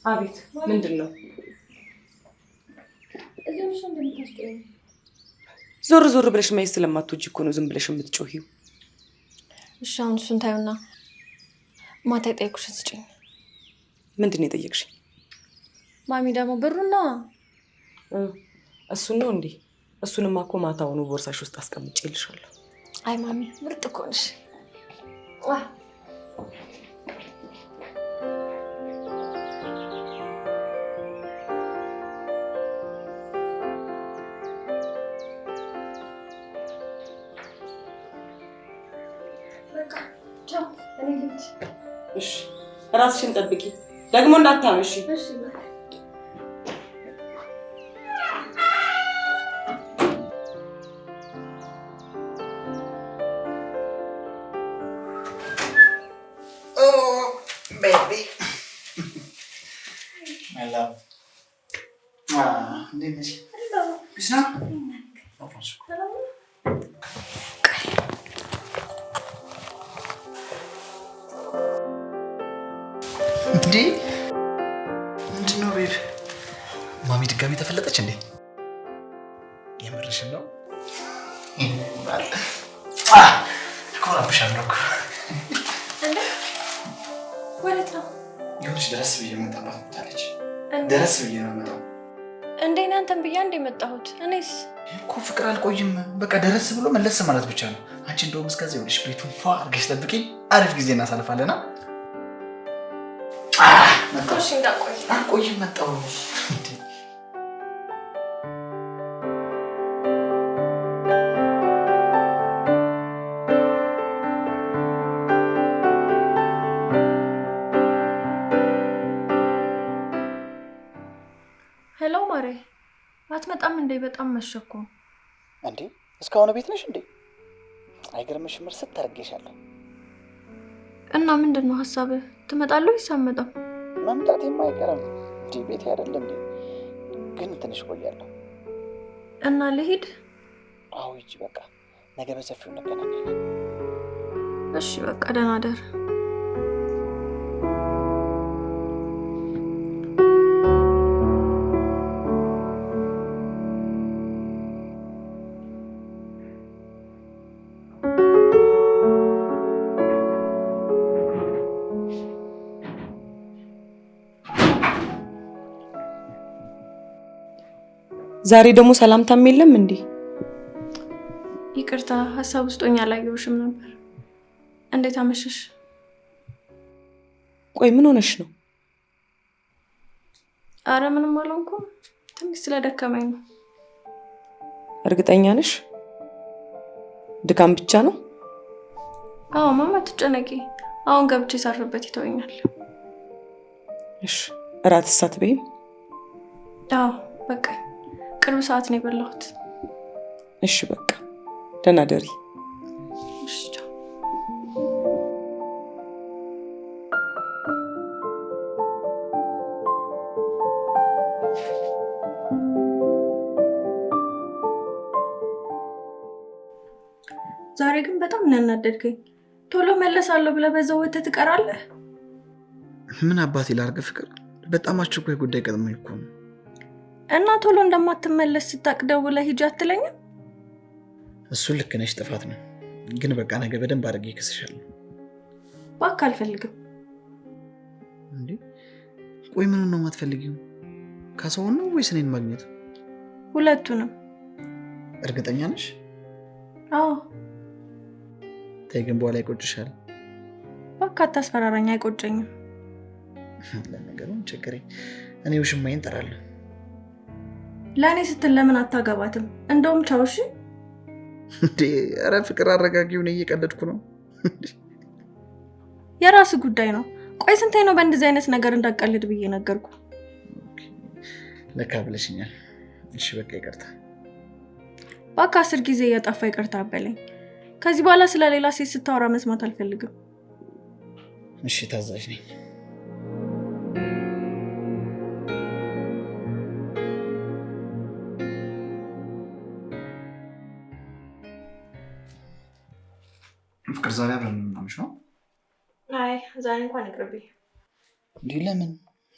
አቤት ምንድነው? እዚህሽ እንደምታስጨው ዞር ዞር ብለሽ ማየት ስለማትወጂ እኮ ነው ዝም ብለሽ የምትጮሂው። እሺ አሁን እሱን ታዩና ማታ የጠየኩሽን ስጪኝ። ምንድነው የጠየቅሽኝ? ማሚ ደግሞ ብሩና እሱን ነው እንዴ? እሱንማ እኮ ማታውኑ ቦርሳሽ ውስጥ አስቀምጬልሻለሁ። አይ ማሚ ምርጥ እኮ ነሽ። እሺ ራስሽን ጠብቂ ደግሞ እንዳታመሺ። እሺ baby. My love. Hello. Bisa? Oh, masuk. እንዴ ምንድነው ቤብ? ማሚ ድጋሚ ተፈለጠች እንዴ? የምርሽን ነው? ኮራብሻለሁ እኮ። ወዴት ነው? ይኸውልሽ ደረስ ብዬ መጣሁ ታለች። ደረስ ብዬ ነው መጣሁ። እንዴ እናንተን ብያ እንደ መጣሁት እኔስ እኮ ፍቅር አልቆይም። በቃ ደረስ ብሎ መለስ ማለት ብቻ ነው። አንቺ እንደውም እስከዚህ ይኸውልሽ ቤቱን ፏ አድርገሽ ጠብቂኝ። አሪፍ ጊዜ እናሳልፋለና። እሺ እንዳቆይ አልቆይም መጣሁ። ሄሎ ማሬ አትመጣም እንዴ? በጣም መሸኮ እንዴ። እስካሁን ቤት ነሽ እንዴ? አይገርምሽም? እርስ ታርገሻለሁ። እና ምንድነው ሐሳብህ? ትመጣለህ ወይስ አትመጣም? መምጣት የማይቀርም እንዴ። ቤት አይደለ እንዴ? ግን ትንሽ ቆያለሁ። እና ልሂድ? አዎ ሂጂ በቃ። ነገ በሰፊው እንገናኛለን። እሺ በቃ ደህና ደር። ዛሬ ደግሞ ሰላምታም የለም እንዴ? ይቅርታ ሐሳብ ውስጥ ሆኜ አላየሁሽም ነበር። እንዴት አመሸሽ? ቆይ ምን ሆነሽ ነው? አረ ምንም አልሆንኩም። ትንሽ ስለደከመኝ ነው። እርግጠኛ ነሽ? ድካም ብቻ ነው? አዎ ማማ አትጨነቂ። አሁን ገብቼ ሳርፍበት ይተወኛል። እሺ እራት ሳትበይም? አዎ በቃ ቅርብ ሰዓት ነው የበላሁት። እሺ በቃ ደህና ደሪ። እሺ ቻው። ዛሬ ግን በጣም እናናደድከኝ። ቶሎ መለሳለሁ ብለህ በዛው ወጥተህ ትቀራለህ። ምን አባቴ ላድርግ ፍቅር፣ በጣም አስቸኳይ ጉዳይ ገጥሞኝ እኮ ነው። እና ቶሎ እንደማትመለስ ስታቅ ደውለህ ሂጂ አትለኝም? እሱ ልክ ነሽ፣ ጥፋት ነው። ግን በቃ ነገ በደንብ አድርጌ እከስሻለሁ። እባክህ አልፈልግም። እንዴ ቆይ ምን ነው የማትፈልጊው? ካሳውን ነው ወይስ እኔን ማግኘት? ሁለቱንም። እርግጠኛ ነሽ? አዎ። ተይ ግን በኋላ ይቆጭሻል። እባክህ አታስፈራራኝ። አይቆጨኝም። ለነገሩ ቸገረኝ። እኔ ውሽማዬን እጠራለሁ። ለእኔ ስትል ለምን አታገባትም? እንደውም ቻው። እሺ እንዴ ኧረ ፍቅር አረጋጊው። ነው እየቀለድኩ ነው። የራስ ጉዳይ ነው። ቆይ ስንቴ ነው በእንደዚህ አይነት ነገር እንዳቀልድ ብዬ ነገርኩ። ለካ ብለሽኛል። እሺ በቃ ይቅርታ። እባክህ 10 ጊዜ እያጠፋ ይቅርታ በለኝ። ከዚህ በኋላ ስለሌላ ሴት ስታወራ መስማት አልፈልግም። እሺ ታዛዥ ነኝ። ፍቅር ዛሬ አብረን እናምሽ ነው? አይ ዛሬ እንኳን ይቅርብኝ። እንዴ ለምን?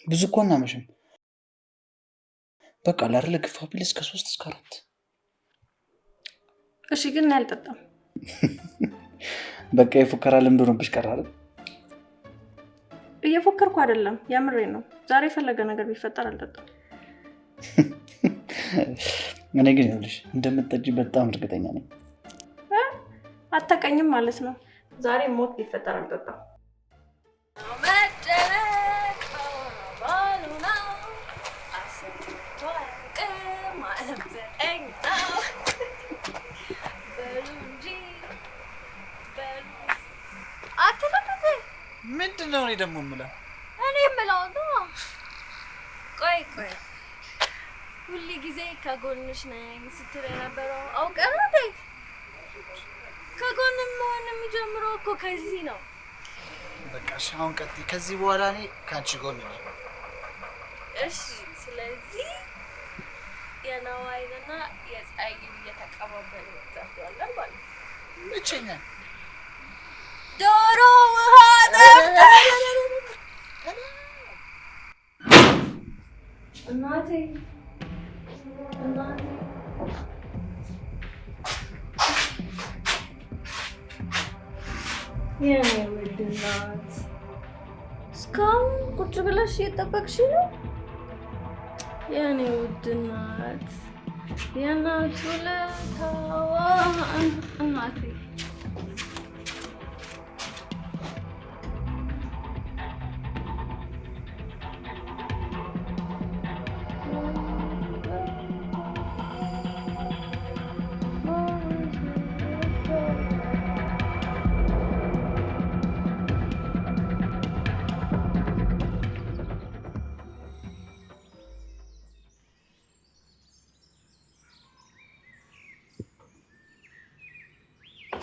ብዙ እኮ እናመሽም። በቃ ላርለ ግፋ ቢል እስከ 3 እስከ 4። እሺ ግን እኔ አልጠጣም። በቃ የፉከራ ልምድ ሆኖብሽ ቀረ አይደል? እየፎከርኩ አይደለም፣ የምሬን ነው። ዛሬ የፈለገ ነገር ቢፈጠር አልጠጣም። እኔ ግን ይኸውልሽ እንደምትጠጪ በጣም እርግጠኛ ነኝ። አታውቀኝም ማለት ነው። ዛሬ ሞት ቢፈጠር አልጠጣም። ምንድን ነው እኔ ደግሞ የምለው? እኔ የምለው ነው። ቆይ ሁሉ ጊዜ ከጎንሽ ነኝ ስትል የነበረው አውቀህ ነው እንዴ? ከጎን መሆን የሚጀምረው እኮ ከዚህ ነው። በቃ እሺ አሁን ቀጥይ። ከዚህ በኋላ እኔ ከአንቺ ጎን ነኝ። እሺ ስለዚህ የነዋይንና የፀሐይን እየተቀባበሉ ተፈጥሯል ማለት ነው። መቼኛል ዶሮ ውሃ ጠፍታ እናቴ የኔ ውድ እናት እስካሁን ቁጭ ብለሽ እየጠበቅሽ ነው? የኔ ውድ እናት የእናት ውለታዋ እናቴ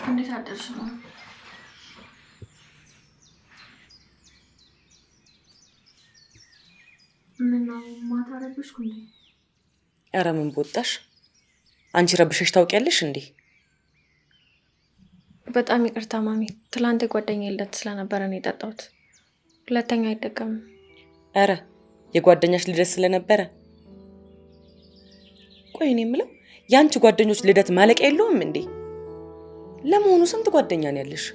እንዴት አደርሽ ነው? ምነው ማታ ረብሽኩ እንዴ? ኧረ ምን ቦጣሽ? አንቺ ረብሸሽ ታውቂያለሽ እንዴ? በጣም ይቅርታ ማሚ፣ ትላንት የጓደኛዬ ልደት ስለነበረ ነው የጠጣሁት። ሁለተኛ አይደገምም። ኧረ የጓደኛሽ ልደት ስለነበረ? ቆይ እኔ የምለው የአንቺ ጓደኞች ልደት ማለቂያ የለውም እንዴ? ለመሆኑ ስንት ጓደኛ ነው ያለሽ?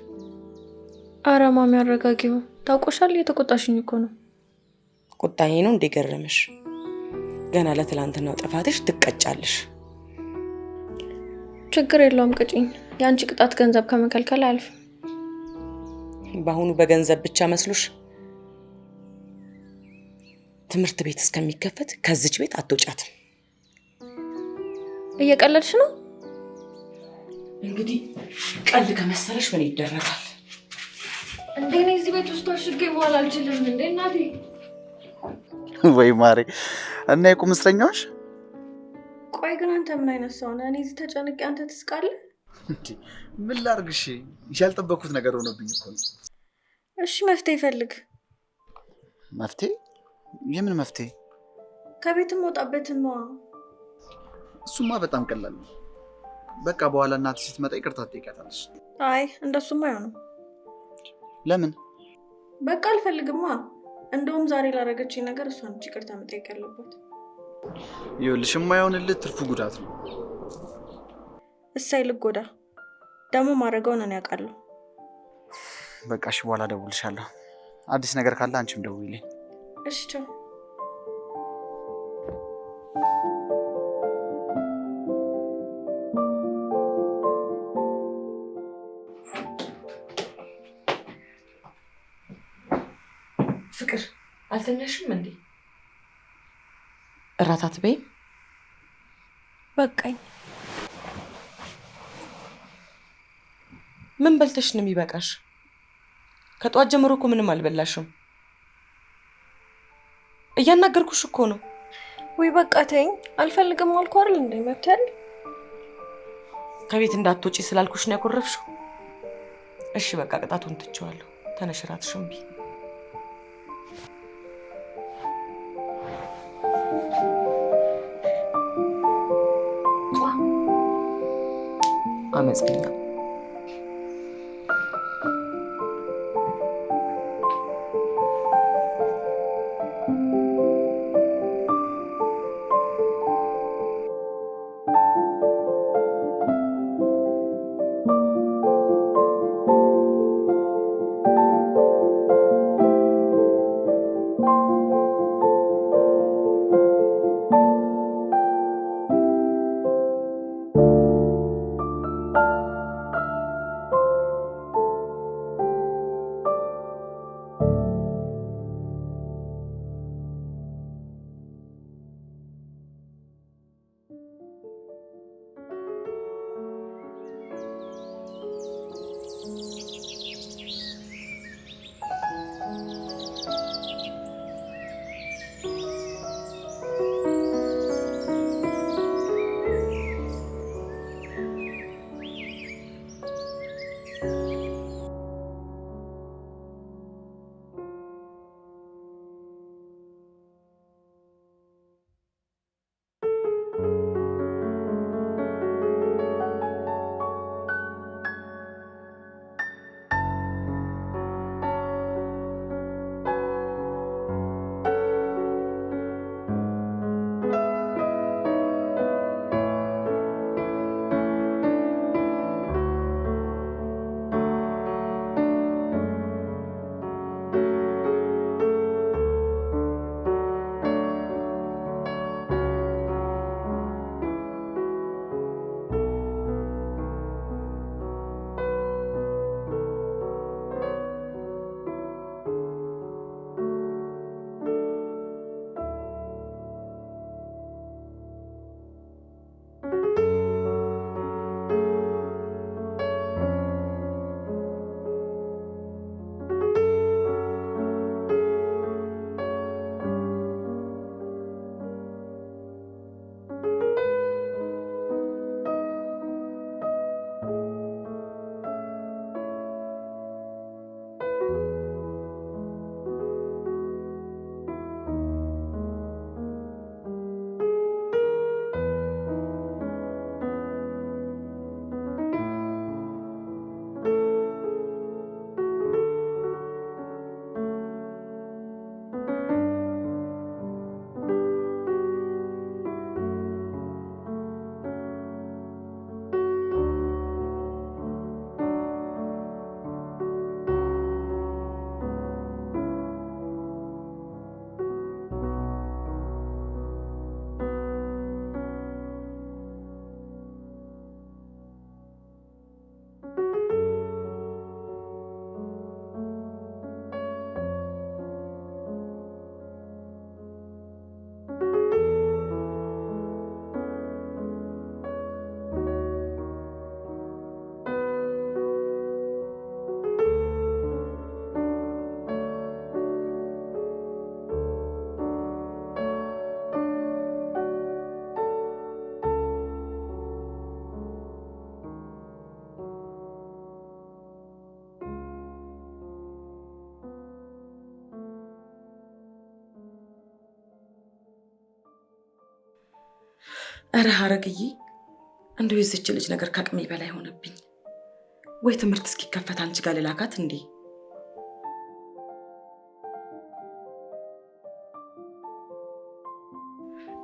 ኧረ ማሚ አረጋጊው፣ ታውቆሻል። እየተቆጣሽኝ እኮ ነው። ቁጣዬ ነው እንዴ ገረመሽ? ገና ለትላንትናው ጥፋትሽ ትቀጫለሽ። ችግር የለውም ቅጭኝ። የአንቺ ቅጣት ገንዘብ ከመከልከል አያልፍም። በአሁኑ በገንዘብ ብቻ መስሎሽ? ትምህርት ቤት እስከሚከፈት ከዚች ቤት አትወጫትም። እየቀለድሽ ነው? እንግዲህ ቀልድ ከመሰለሽ ምን ይደረጋል? እንዴ እኔ እዚህ ቤት ውስጥ አሽጌ በኋላ አልችልም እንዴ እናቴ። ወይ ማሬ እና የቁም እስረኛዎች። ቆይ ግን አንተ ምን አይነት ሰው ነህ? እኔ እዚህ ተጨንቄ አንተ ትስቃለህ? ምን ላድርግሽ? ያልጠበኩት ነገር ሆኖብኝ እኮ ነው። እሺ መፍትሄ ፈልግ። መፍትሄ? የምን መፍትሄ? ከቤትም ወጣበትን ነው። እሱማ በጣም ቀላል ነው። በቃ በኋላ እናትሽ ስትመጣ ይቅርታ ትጠይቃታለሽ። አይ እንደሱማ አይሆንም። ለምን? በቃ አልፈልግማ። እንደውም ዛሬ ላደረገችኝ ነገር እሷ ነች ይቅርታ መጠየቅ ያለባት። ይኸውልሽ የማይሆንልህ ትርፉ ጉዳት ነው። እሳይ ልጎዳ ደግሞ ማድረገውን እኔ አውቃለሁ። በቃ እሺ በኋላ እደውልልሻለሁ። አዲስ ነገር ካለ አንቺም ደውይልኝ። እሺ ቻው። ፍቅር አልተኛሽም እንዴ? እራት አትበይም? በቃኝ። ምን በልተሽ ነው የሚበቃሽ? ከጧት ጀምሮ እኮ ምንም አልበላሽም። እያናገርኩሽ እኮ ነው። ወይ በቃ ተይኝ። አልፈልግም አልኩ አይደል እንዴ? መብት አይደል? ከቤት እንዳትወጪ ስላልኩሽ ነው ያኮረፍሽው። እሺ በቃ ቅጣቱን ትቼዋለሁ። ተነሽ እራትሽን ብይ። አመፀኛ አረ ሐረግዬ እንደው የዚች ልጅ ነገር ካቅሜ በላይ ሆነብኝ። ወይ ትምህርት እስኪከፈት አንቺ ጋር ልላካት እንዴ?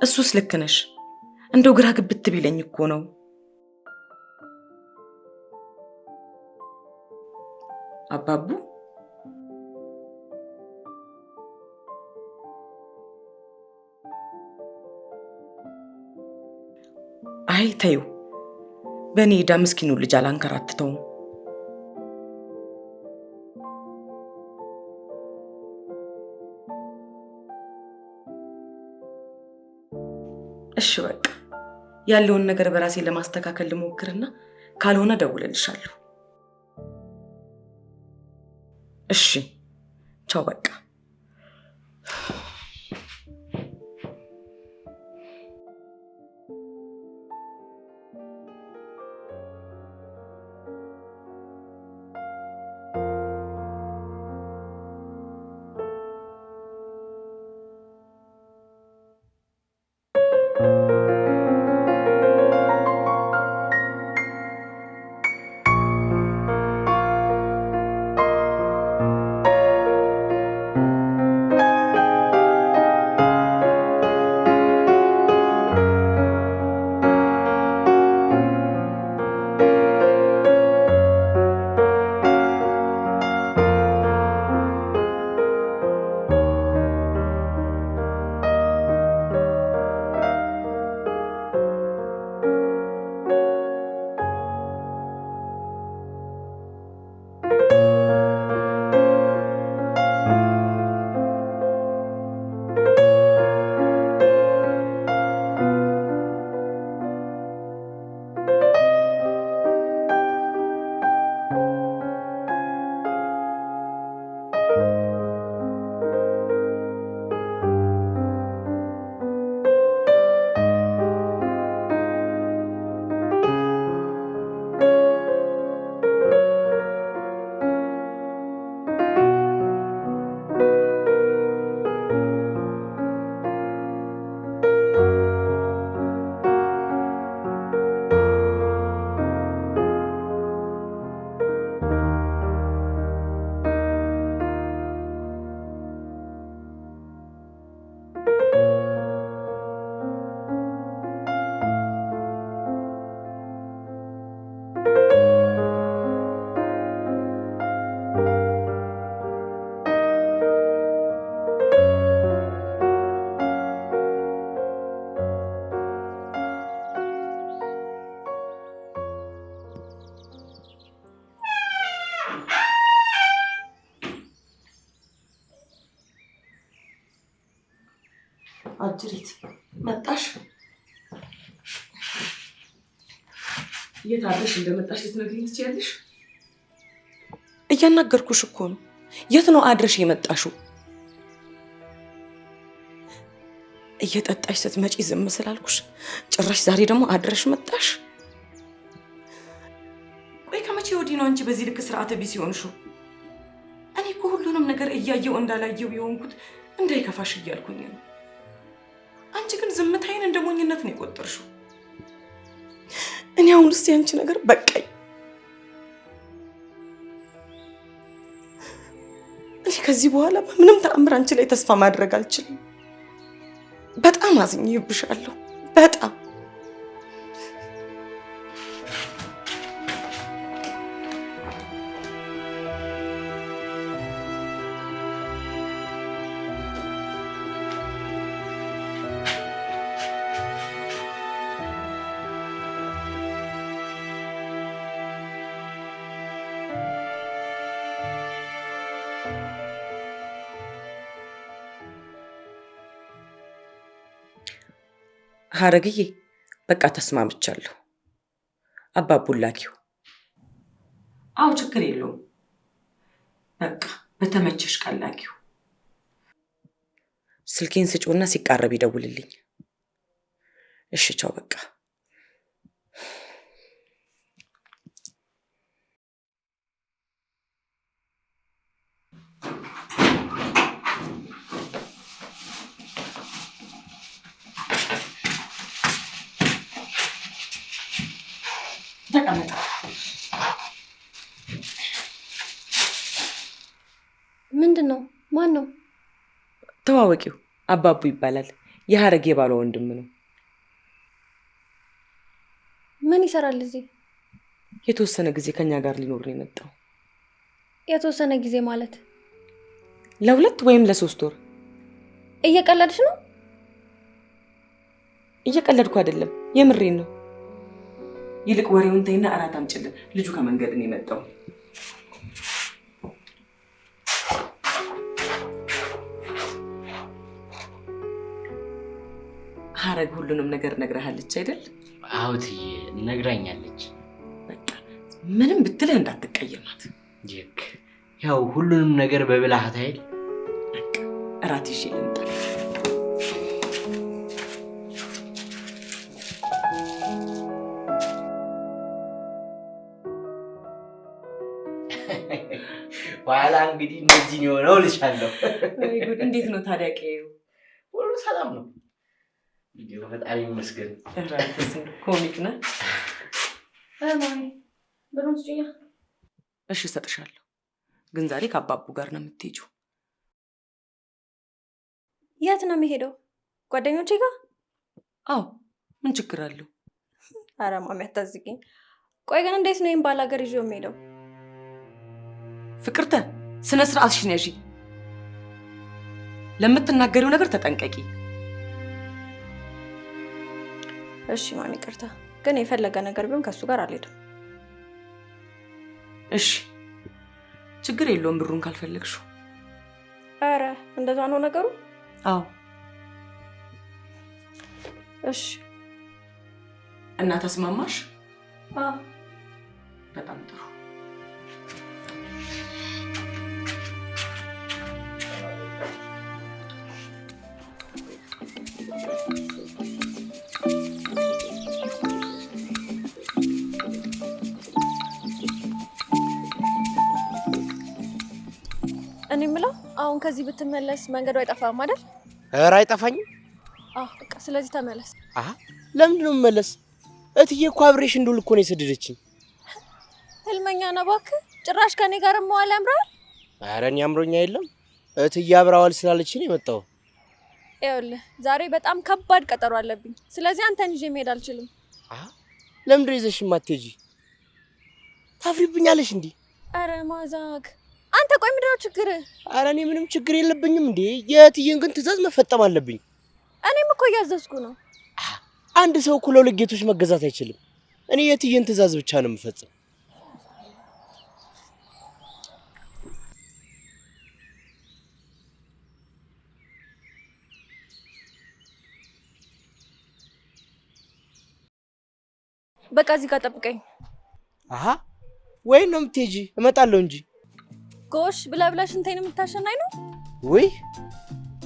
እሱስ ልክ ነሽ። እንደው ግራ ግብት ቢለኝ እኮ ነው። አባቡ አይ ተይው፣ በእኔ ዕዳ ምስኪኑ ልጅ አላንከራትተውም። እሺ በቃ ያለውን ነገር በራሴ ለማስተካከል ልሞክርና ካልሆነ ደውልልሻለሁ። እሺ ቻው በቃ። አጅሪት መጣሽ? የት አለሽ? እንደመጣሽ ልትነግሪኝ ትችያለሽ? እያናገርኩሽ እኮ ነው። የት ነው አድረሽ የመጣሽው? እየጠጣሽ ስትመጪ ዝም ስላልኩሽ ጭራሽ ዛሬ ደግሞ አድረሽ መጣሽ? ቆይ ከመቼ ወዲህ ነው አንቺ በዚህ ልክ ስርዓተ ቢስ ሆንሽው? እኔ እኮ ሁሉንም ነገር እያየው እንዳላየው የሆንኩት እንዳይከፋሽ እያልኩኝ ነው። አንቺ ግን ዝምታዬን እንደ ሞኝነት ነው የቆጠርሽው። እኔ አሁንስ ያንቺ ነገር በቃኝ። እኔ ከዚህ በኋላ በምንም ተአምር አንቺ ላይ ተስፋ ማድረግ አልችልም። በጣም አዝኜብሻለሁ። በጣም ሐረግዬ በቃ ተስማምቻለሁ። አባቡን ላኪው። አዎ ችግር የለውም። በቃ በተመቸሽ ቀን ላኪው። ስልኬን ስጪውና ሲቃረብ ይደውልልኝ። እሺ ቻው በቃ። መጣ። ምንድነው? ማን ነው? ተዋወቂው አባቡ ይባላል። የሐረግ የባሏ ወንድም ነው። ምን ይሰራል እዚህ? የተወሰነ ጊዜ ከኛ ጋር ሊኖር ነው የመጣው። የተወሰነ ጊዜ ማለት ለ2 ወይም ለ3 ወር። እየቀለድሽ ነው? እየቀለድኩ አይደለም፣ የምሬን ነው። ይልቅ ወሬውን ተይና እራት አምጪልን። ልጁ ከመንገድ ነው የመጣው። ሐረግ ሁሉንም ነገር ነግረሃለች አይደል? አዎ እትዬ ነግራኛለች። በቃ ምንም ብትልህ እንዳትቀየማት። ያው ሁሉንም ነገር በብልሃት አይደል? በቃ እራት ይዤ ልምጣ። በኋላ እንግዲህ እንደዚህ ነው የሆነው ልሻለሁ። ወይ ጉድ! እንዴት ነው ታዲያ ቀየው? ሁሉ ሰላም ነው። ቪዲዮ ፈጣሪ ይመስገን። እራትስ ኮሚክ ነህ? ማሚ ብሩን ስጪኝ። እሺ እሰጥሻለሁ፣ ግን ዛሬ ከአባቡ ጋር ነው የምትሄጂው። የት ነው የሚሄደው? ጓደኞቼ ጋር? አዎ፣ ምን ችግር አለው? ኧረ ማሚ አታዝጊኝ። ቆይ ግን እንዴት ነው ይሄን ባላገር ይዤው የሚሄደው? ፍቅርተ፣ ስነ ስርዓትሽን ያዢ። ለምትናገሪው ነገር ተጠንቀቂ። እሺ ማሚ ይቅርታ፣ ግን የፈለገ ነገር ቢሆን ከሱ ጋር አልሄድም። እሺ ችግር የለውም ብሩን ካልፈለግሽው። ኧረ እንደዛ ነው ነገሩ? አዎ። እሺ እና ተስማማሽ? አዎ። በጣም ጥሩ። እኔ የምለው አሁን ከዚህ ብትመለስ መንገዱ አይጠፋም አይደል? ኧረ አይጠፋኝም። በቃ ስለዚህ ተመለስ። ለምንድን ነው የምመለስ? እትዬ እኮ አብሬሽ እንዱል እኮ ነው የሰደደችኝ። ህልመኛ ነው እባክህ። ጭራሽ ከኔ ጋር መዋል ያምራል? ኧረ እኔ አምሮኛ የለም። እትዬ አብራዋል ስላለችኝ ነው የመጣው። ይኸውልህ ዛሬ በጣም ከባድ ቀጠሮ አለብኝ። ስለዚህ አንተን ይዤ መሄድ አልችልም። ለምንድን ነው ይዘሽ የማትሄጂ? ታፍሪብኛለሽ እንዴ? ኧረ ማዛግ አንተ ቆይ ምንድነው ችግርህ? ኧረ እኔ ምንም ችግር የለብኝም እንዴ። የእትዬን ግን ትእዛዝ መፈጸም አለብኝ። እኔም እኮ እያዘዝኩ ነው። አንድ ሰው እኮ ለሁለት ጌቶች መገዛት አይችልም። እኔ የእትዬን ትእዛዝ ብቻ ነው የምፈጽም። በቃ እዚህ ጋር ጠብቀኝ። ወይ ነው የምትሄጂ? እመጣለሁ እንጂ። ጎሽ ብላ ብላ ሽንቴን የምታሸናኝ ነው? ወይ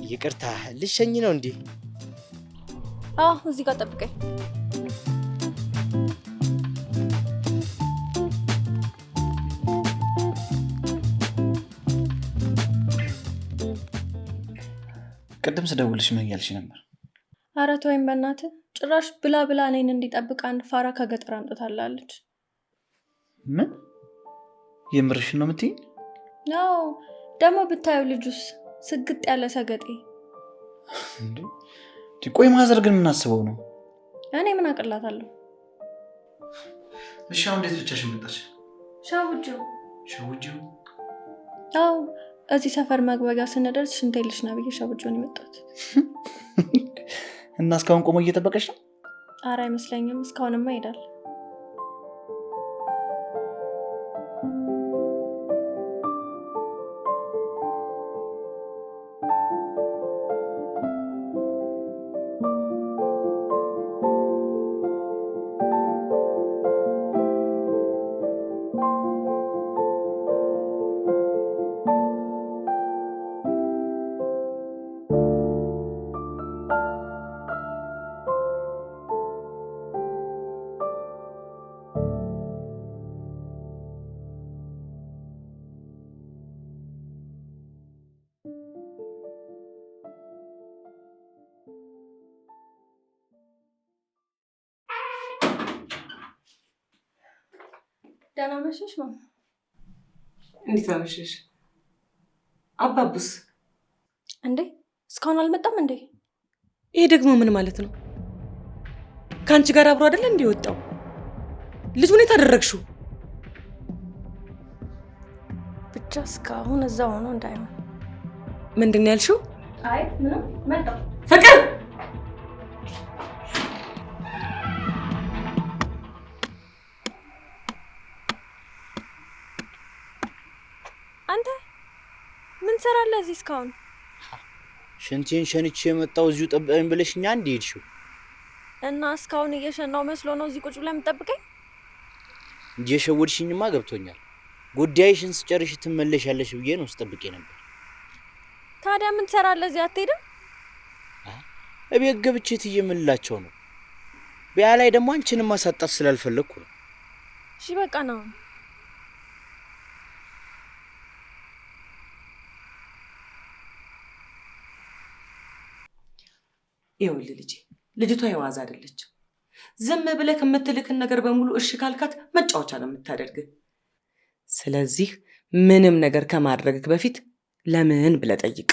ይቅርታ፣ ልሸኝ ነው እንዴ? እዚህ ጋር ጠብቀኝ። ቅድም ስደውልሽ ምን እያልሽ ነበር? ኧረ ተወኝ በእናትህ። ጭራሽ ብላ ብላ እኔን እንዲጠብቅ አንድ ፋራ ከገጠር አምጥታላለች። ምን? የምርሽን ነው የምትይኝ? ያው ደግሞ ብታየው ልጁስ ስግጥ ያለ ሰገጤ። ቆይ ማዘር ግን የምናስበው ነው? እኔ ምን አቅላታለሁ? እሺ አሁን እንዴት ብቻሽን መጣች? ሸውጄው አዎ እዚህ ሰፈር መግቢያ ስንደርስ ሽንቴ ልሽና ብዬ ሸውጄው ነው የመጣሁት። እና እስካሁን ቆሞ እየጠበቀሽ ነው? ኧረ አይመስለኝም። እስካሁንማ ይሄዳል። ደህና መሸሽ ነው። እንዴት አመሸሽ? አባቡስ እንዴ እስካሁን አልመጣም እንዴ? ይሄ ደግሞ ምን ማለት ነው? ከአንቺ ጋር አብሮ አይደለ እንዴ ወጣው? ልጁን የት አደረግሽው? ብቻ እስካሁን እዛው ሆኖ እንዳይሆን። ምንድን ነው ያልሽው? አይ ምንም መጣው። ፍቅር አንተ ምን ሰራለህ እዚህ እስካሁን? ሽንቴን ሸንቼ የመጣው እዚሁ ጠብቀኝ ብለሽኛ እንዴ ሄድሽው? እና እስካሁን እየሸናው መስሎ ነው እዚህ ቁጭ ብለህ የምጠብቀኝ? እንጂ የሸወድሽኝማ ገብቶኛል። ጉዳይሽን ስጨርሽ ትመለሻለሽ ብዬ ነው ስጠብቄ ነበር። ታዲያ ምን ሰራለህ እዚህ አትሄድም? እቤት ገብቼ ትየምልላቸው ነው። ቢያ ላይ ደግሞ አንቺንም ማሳጣት ስላልፈለኩ ነው። እሺ በቃ ነው። ይኸውልህ ልጄ፣ ልጅቷ የዋዛ አይደለች። ዝም ብለህ ከምትልክን ነገር በሙሉ እሺ ካልካት መጫወቻ ነው የምታደርግ። ስለዚህ ምንም ነገር ከማድረግህ በፊት ለምን ብለህ ጠይቅ።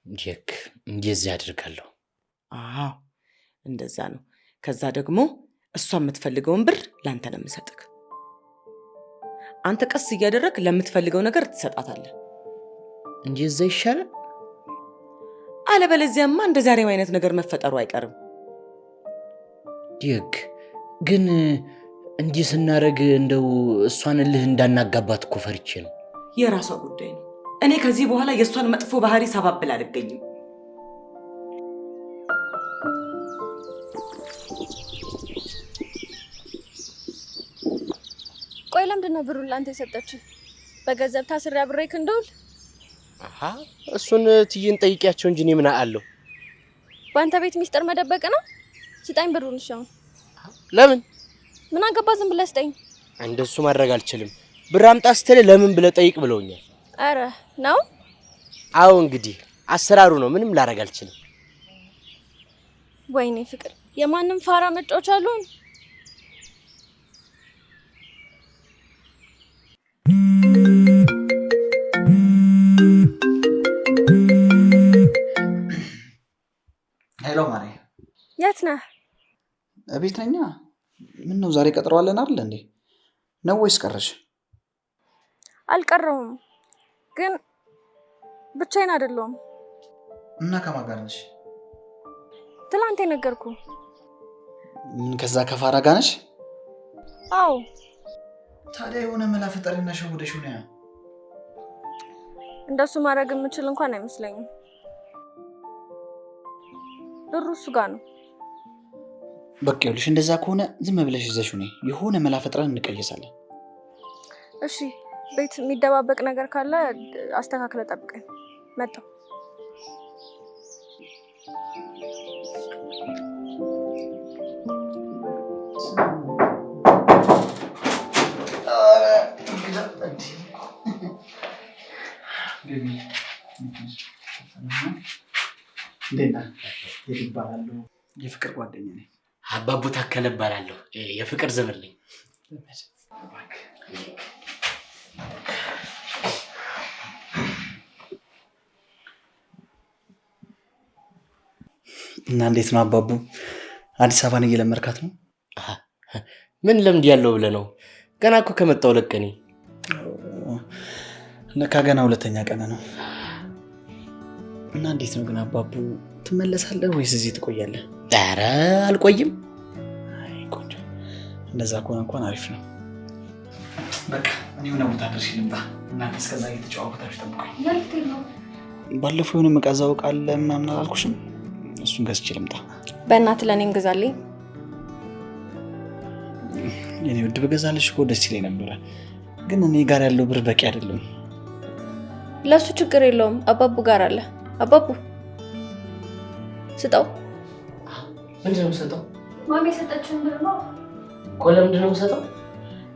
ጀክ እንደዚህ አድርጋለሁ። አዎ እንደዛ ነው። ከዛ ደግሞ እሷ የምትፈልገውን ብር ላንተ ነው የምሰጥክ። አንተ ቀስ እያደረግ ለምትፈልገው ነገር ትሰጣታለህ። እንደዛ ይሻላል። አለበለዚያማ እንደ ዛሬው አይነት ነገር መፈጠሩ አይቀርም። ጀክ ግን እንዲህ ስናደርግ እንደው እሷን እልህ እንዳናጋባት እኮ ፈርቼ ነው። የራሷ ጉዳይ ነው። እኔ ከዚህ በኋላ የእሷን መጥፎ ባህሪ ሳባብል አልገኝም። ቆይ ለምንድን ነው ብሩን ላንተ የሰጠችው? በገንዘብ ታስሬ አብሬክ እንደውል? አሃ እሱን ትይን ጠይቂያቸው እንጂ እኔ ምን አለው? በአንተ ቤት ሚስጥር መደበቅ ነው? ስጠኝ ብሩን። እሺ አሁን ለምን? ምን አገባ? ዝም ብለህ ስጠኝ። እንደሱ ማድረግ አልችልም። ብር አምጣ ስትል ለምን ብለህ ጠይቅ ብለውኛል። አረ ነው? አዎ እንግዲህ አሰራሩ ነው። ምንም ላደርግ አልችልም። ወይኔ ፍቅር፣ የማንም ፋራ መጫወቻ አሉን። ሄሎ ማሪ፣ የት ነህ? እቤት ነኛ። ምን ነው ዛሬ ቀጥረዋለን አይደል እንዴ? ነው ወይስ ቀረሽ? አልቀረሁም፣ ግን ብቻዬን አይደለሁም። እና ከማን ጋር ነሽ? ትላንት የነገርኩ። ምን ከዛ ከፋራ ጋር ነሽ? አዎ። ታዲያ የሆነ መላ ፈጠሪና ሸውደሽው ነው። እንደሱ ማድረግ የምችል እንኳን አይመስለኝም። ብሩ እሱ ጋር ነው። በቃ ይኸውልሽ፣ እንደዛ ከሆነ ዝም ብለሽ ይዘሽው ነይ። የሆነ መላ ፈጥረን እንቀየሳለን። እሺ፣ ቤት የሚደባበቅ ነገር ካለ አስተካክለ ጠብቀኝ። መጣሁ። የፍቅር ጓደኛ ነኝ። አባቡ ታከለ እባላለሁ። የፍቅር ዘመድ ነኝ። እና እንዴት ነው አባቡ? አዲስ አበባን እየለመድካት ነው? ምን ልምድ ያለው ብለህ ነው? ገና እኮ ከመጣሁ ለቀኔ። ለካ ገና ሁለተኛ ቀን ነው። እና እንዴት ነው ግን አባቡ? ትመለሳለህ ወይስ እዚህ ትቆያለህ? ኧረ አልቆይም። አይ ቆንጆ። እንደዛ ከሆነ እንኳን አሪፍ ነው። በቃ እኔ ሆነ ቦታ ደርሼ ልምጣ። እናንተ እስከዛ እየተጨዋወታችሁ ጠብቁኝ። ባለፈው የሆነ መቃዛው ቃል ምናምን አላልኩሽም? እሱን ገዝቼ ልምጣ። በእናትህ ለእኔም ግዛልኝ። የኔ ውድ በገዛልሽ እኮ ደስ ይለኝ ነበረ፣ ግን እኔ ጋር ያለው ብር በቂ አይደለም። ለሱ ችግር የለውም፣ አባቡ ጋር አለ። አባቡ ስጠው። ምንድን ነው የምሰጠው? ማሚ የሰጠችውን ብር ነው። እኮ ለምንድን ነው የምሰጠው?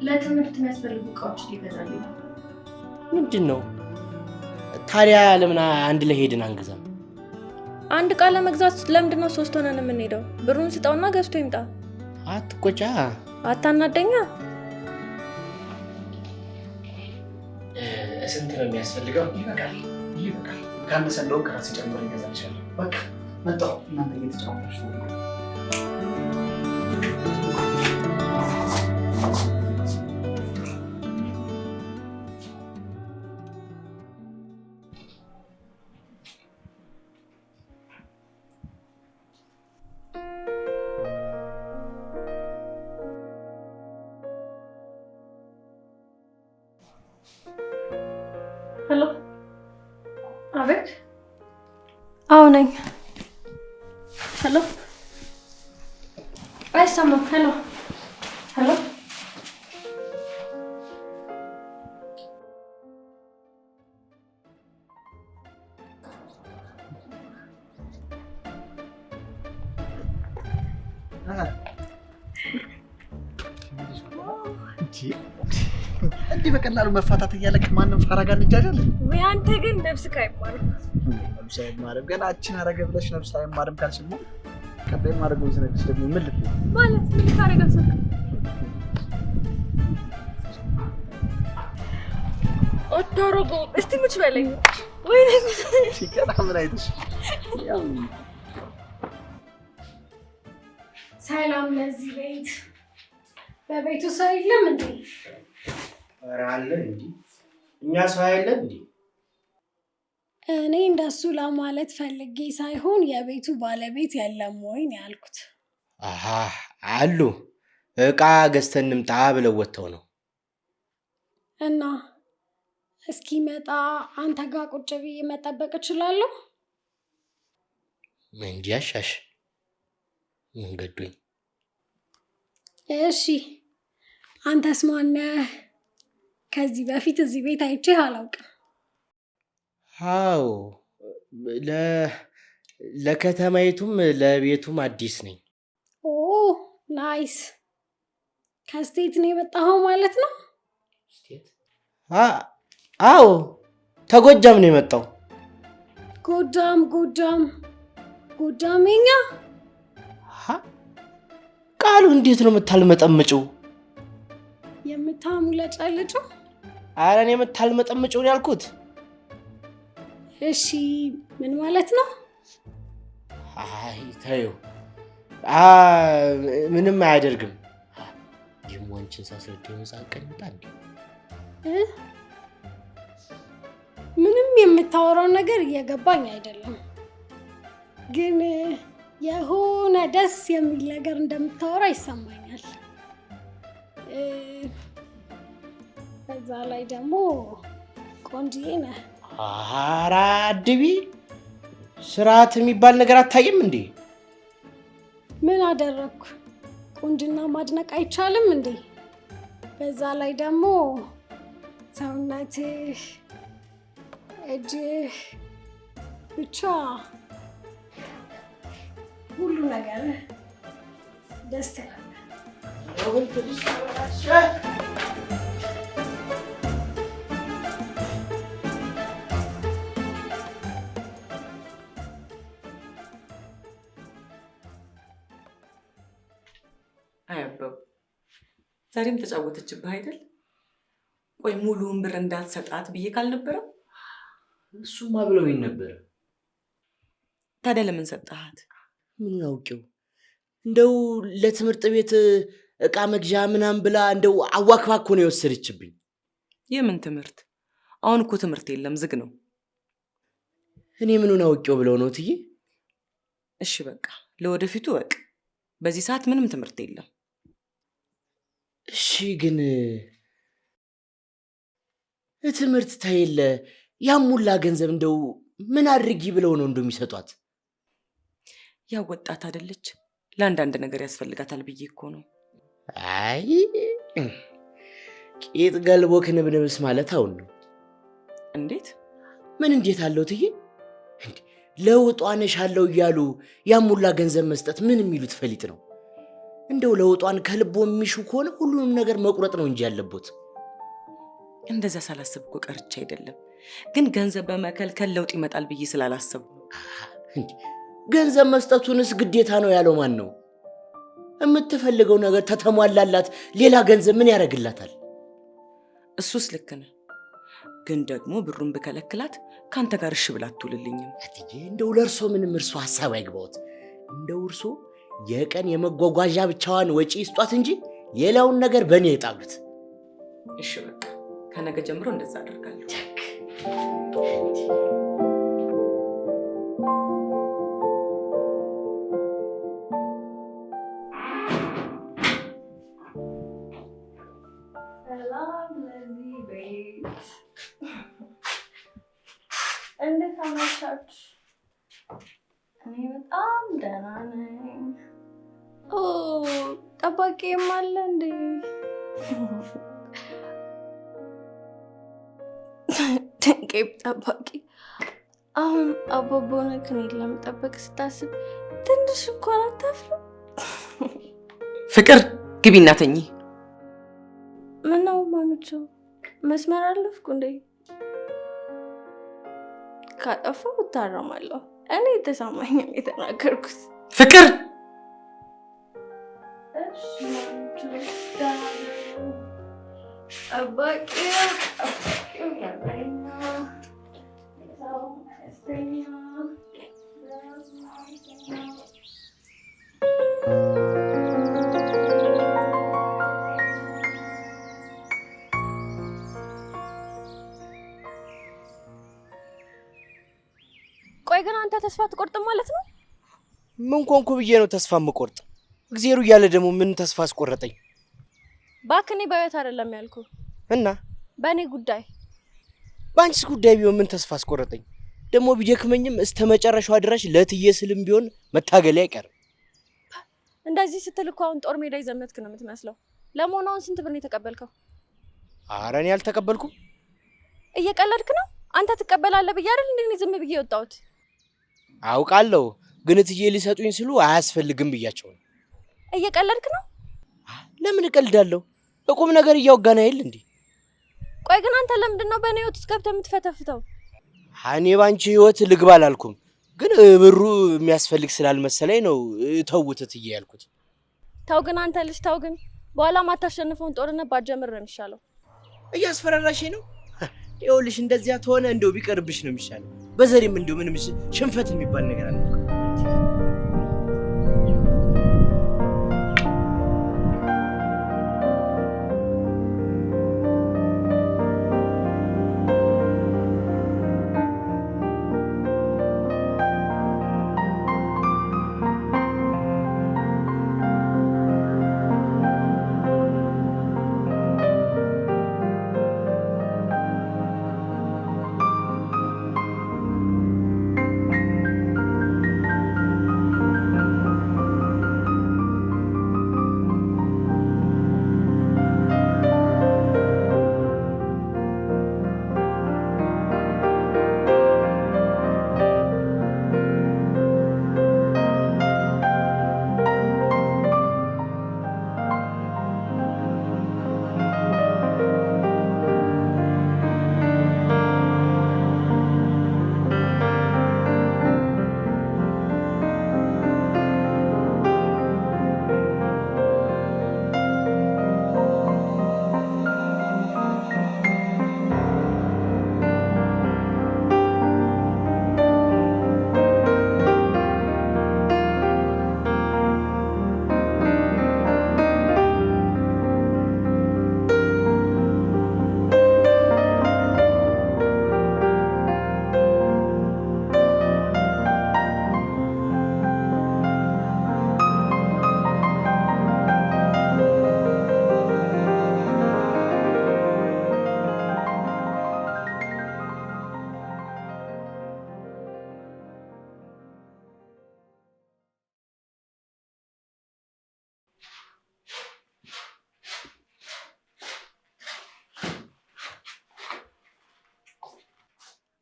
ለትምህርት የሚያስፈልጉ እቃዎች ሊገዛልኝ ነው። ምንድን ነው ታዲያ? ለምን አንድ ላይ ሄድን አንገዛም? አንድ ዕቃ ለመግዛት ለምንድን ነው 3 ሆነን የምንሄደው? ብሩን ስጠውና ገዝቶ ይምጣ። አትቆጫ። አታናደኛ። ስንት ነው የሚያስፈልገው? ይበቃል። ካነሰ እንደውም ከራሴ ጨምሮ ይገዛልሻል። በቃ መጣሁ። እናንተ እየተጫወታችሁ ነው። ሄሎ፣ አቤት። አዎ ነኝ። ሄሎ፣ አይሰማም። ሄሎ ሄሎ፣ እንዲህ በቀላሉ መፋታት እያለክ ማንም ፋራ ጋር እንጃጃለን? ወይ አንተ ግን ነፍስ ካይማርም ነፍስ አይማርም። ገና አንቺን አረገ ብለሽ ነፍስ አይማርም ካልሽማ ቀጣይ ማድረግ ወይስ ደግሞ ምን ልትይ ማለት ምን ታረጋሰክ? አታረጉ እስቲ ምች በለኝ። ወይ ሲቀጣ ምን አይተሽ? ያው ሰላም ለዚህ ቤት። በቤቱ ሰው የለም እንዴ? ኧረ አለ እንዴ? እኛ ሰው አይደለም እንዴ? እኔ እንደሱ ለማለት ፈልጌ ሳይሆን የቤቱ ባለቤት የለም ወይ ነው ያልኩት። አሃ አሉ። እቃ ገዝተን እንምጣ ብለው ወጥተው ነው። እና እስኪመጣ አንተ ጋር ቁጭ ብዬ መጠበቅ እችላለሁ? እንዲያሻሽ መንገዱኝ። እሺ አንተስ ማነህ? ከዚህ በፊት እዚህ ቤት አይቼህ አላውቅም። አዎ ለከተማይቱም ለቤቱም አዲስ ነኝ። ኦ ናይስ። ከስቴት ነው የመጣኸው ማለት ነው? አዎ ተጎጃም ነው የመጣው። ጎጃም የኛ? ቃሉ እንዴት ነው የምታልመጠምጪው? የምታሙለጨልጨው? ኧረ እኔ የምታልመጠምጪው ነው ያልኩት። እሺ ምን ማለት ነው? አይ ተይው፣ ምንም አያደርግም። ደግሞ አንቺን ሳስረዳው መጻቀኝ እንዴ? ምንም የምታወራው ነገር እየገባኝ አይደለም፣ ግን የሆነ ደስ የሚል ነገር እንደምታወራ ይሰማኛል። በዛ ላይ ደግሞ ቆንጆዬ ነህ። ኧረ አድቢ፣ ስርዓት የሚባል ነገር አታይም እንዴ? ምን አደረግኩ? ቁንጅና ማድነቅ አይቻልም እንዴ? በዛ ላይ ደግሞ ሰውነትህ፣ እጅህ፣ ብቻ ሁሉ ነገር ደስ ይላል። አያበው ዛሬም ተጫወተችብህ አይደል? ቆይ ሙሉውን ብር እንዳትሰጣት ብዬ ካልነበረም? እሱማ ብለውኝ ነበር። ታዲያ ለምን ሰጣሃት? ምን አውቄው፣ እንደው ለትምህርት ቤት እቃ መግዣ ምናምን ብላ እንደው አዋክባ እኮ ነው የወሰደችብኝ። የምን ትምህርት? አሁን እኮ ትምህርት የለም፣ ዝግ ነው። እኔ ምኑን አውቄው ብለው ነው ትዬ? እሺ በቃ ለወደፊቱ ወቅ፣ በዚህ ሰዓት ምንም ትምህርት የለም። እሺ ግን ትምህርት ታይለ ያሙላ ገንዘብ እንደው ምን አድርጊ ብለው ነው እንደሚሰጧት? ያው ወጣት አይደለች፣ ለአንዳንድ ነገር ያስፈልጋታል ብዬ እኮ ነው። አይ ቄጥ ገልቦ ክንብንብስ ማለት አሁን ነው። እንዴት? ምን እንዴት አለው ትዬ? ለውጧን እሻለው እያሉ ያሙላ ገንዘብ መስጠት ምን የሚሉት ፈሊጥ ነው? እንደው ለውጧን ከልቦ የሚሹ ከሆነ ሁሉንም ነገር መቁረጥ ነው እንጂ ያለበት። እንደዛ ሳላስብ እኮ ቀርቼ አይደለም፣ ግን ገንዘብ በመከልከል ለውጥ ይመጣል ብዬ ስላላሰቡ። ገንዘብ መስጠቱንስ ግዴታ ነው ያለው ማን ነው? የምትፈልገው ነገር ተተሟላላት ሌላ ገንዘብ ምን ያደርግላታል? እሱስ ልክ ነህ። ግን ደግሞ ብሩን በከለክላት ካንተ ጋር እሺ ብላ አትውልልኝም። እትዬ እንደው ለእርሶ ምንም እርሶ ሐሳብ አይግባውት። እንደው እርሶ የቀን የመጓጓዣ ብቻዋን ወጪ ይስጧት እንጂ ሌላውን ነገር በእኔ ይጣሉት። እሺ በቃ ከነገ ጀምሮ እንደዛ አደርጋለሁ። እንዴት አመሻችሁ? እኔ በጣም ደህና ነኝ። ኦ ጠባቂም አለ እንዴ? ድንቄ ጠባቂ። አሁን አባቦነ እኔን ለመጠበቅ ስታስብ ትንሽ እንኳን አታፍርም? ፍቅር ግቢና ተኚ። ምነው ማሚቾ መስመር አለፍኩ እንዴ? ካጠፋሁ እታረማለሁ። እኔ የተሰማኝን የተናገርኩት። ፍቅር ቆይ ግን አንተ ተስፋ ትቆርጥም ማለት ነው? ምን ኮንኩ ብዬ ነው ተስፋ የምቆርጥ? እግዚአብሔር እያለ ደግሞ ምን ተስፋ አስቆረጠኝ? ባክኔ በህይወት አይደለም ያልኩ እና በእኔ ጉዳይ። በአንቺስ ጉዳይ ቢሆን ምን ተስፋ አስቆረጠኝ? ደግሞ ቢደክመኝም እስከ መጨረሻው ድረስ ለትዬ ስልም ቢሆን መታገሌ አይቀርም። እንደዚህ ስትል እኮ አሁን ጦር ሜዳ ይዘመትክ ነው የምትመስለው። ለመሆኑ አሁን ስንት ብር ነው የተቀበልከው? ኧረ እኔ አልተቀበልኩም። እየቀለድክ ነው? አንተ ትቀበላለህ ብዬ አይደል እንዴ ዝም ብዬ ወጣሁት? አውቃለሁ፣ ግን እትዬ ሊሰጡኝ ስሉ አያስፈልግም ብያቸው ነው። እየቀለድክ ነው? ለምን እቀልዳለሁ? በቁም ነገር እያወጋን አይደል እንዴ? ቆይ ግን አንተ ለምንድን ነው በእኔ ህይወት ውስጥ ገብተህ የምትፈተፍተው? እኔ ባንቺ ህይወት ልግባ አላልኩም፣ ግን ብሩ የሚያስፈልግ ስላልመሰለኝ ነው ተውት እትዬ ያልኩት። ተው ግን አንተ ልጅ ተው ግን፣ በኋላ ማታሸንፈውን ጦርነት ባትጀምር ነው የሚሻለው። እያስፈራራሽ ነው? ይኸውልሽ እንደዚያ ተሆነ እንደው ቢቀርብሽ ነው የሚሻለው። በዘሬም እንደው ምንም ሽንፈት የሚባል ነገር አለ።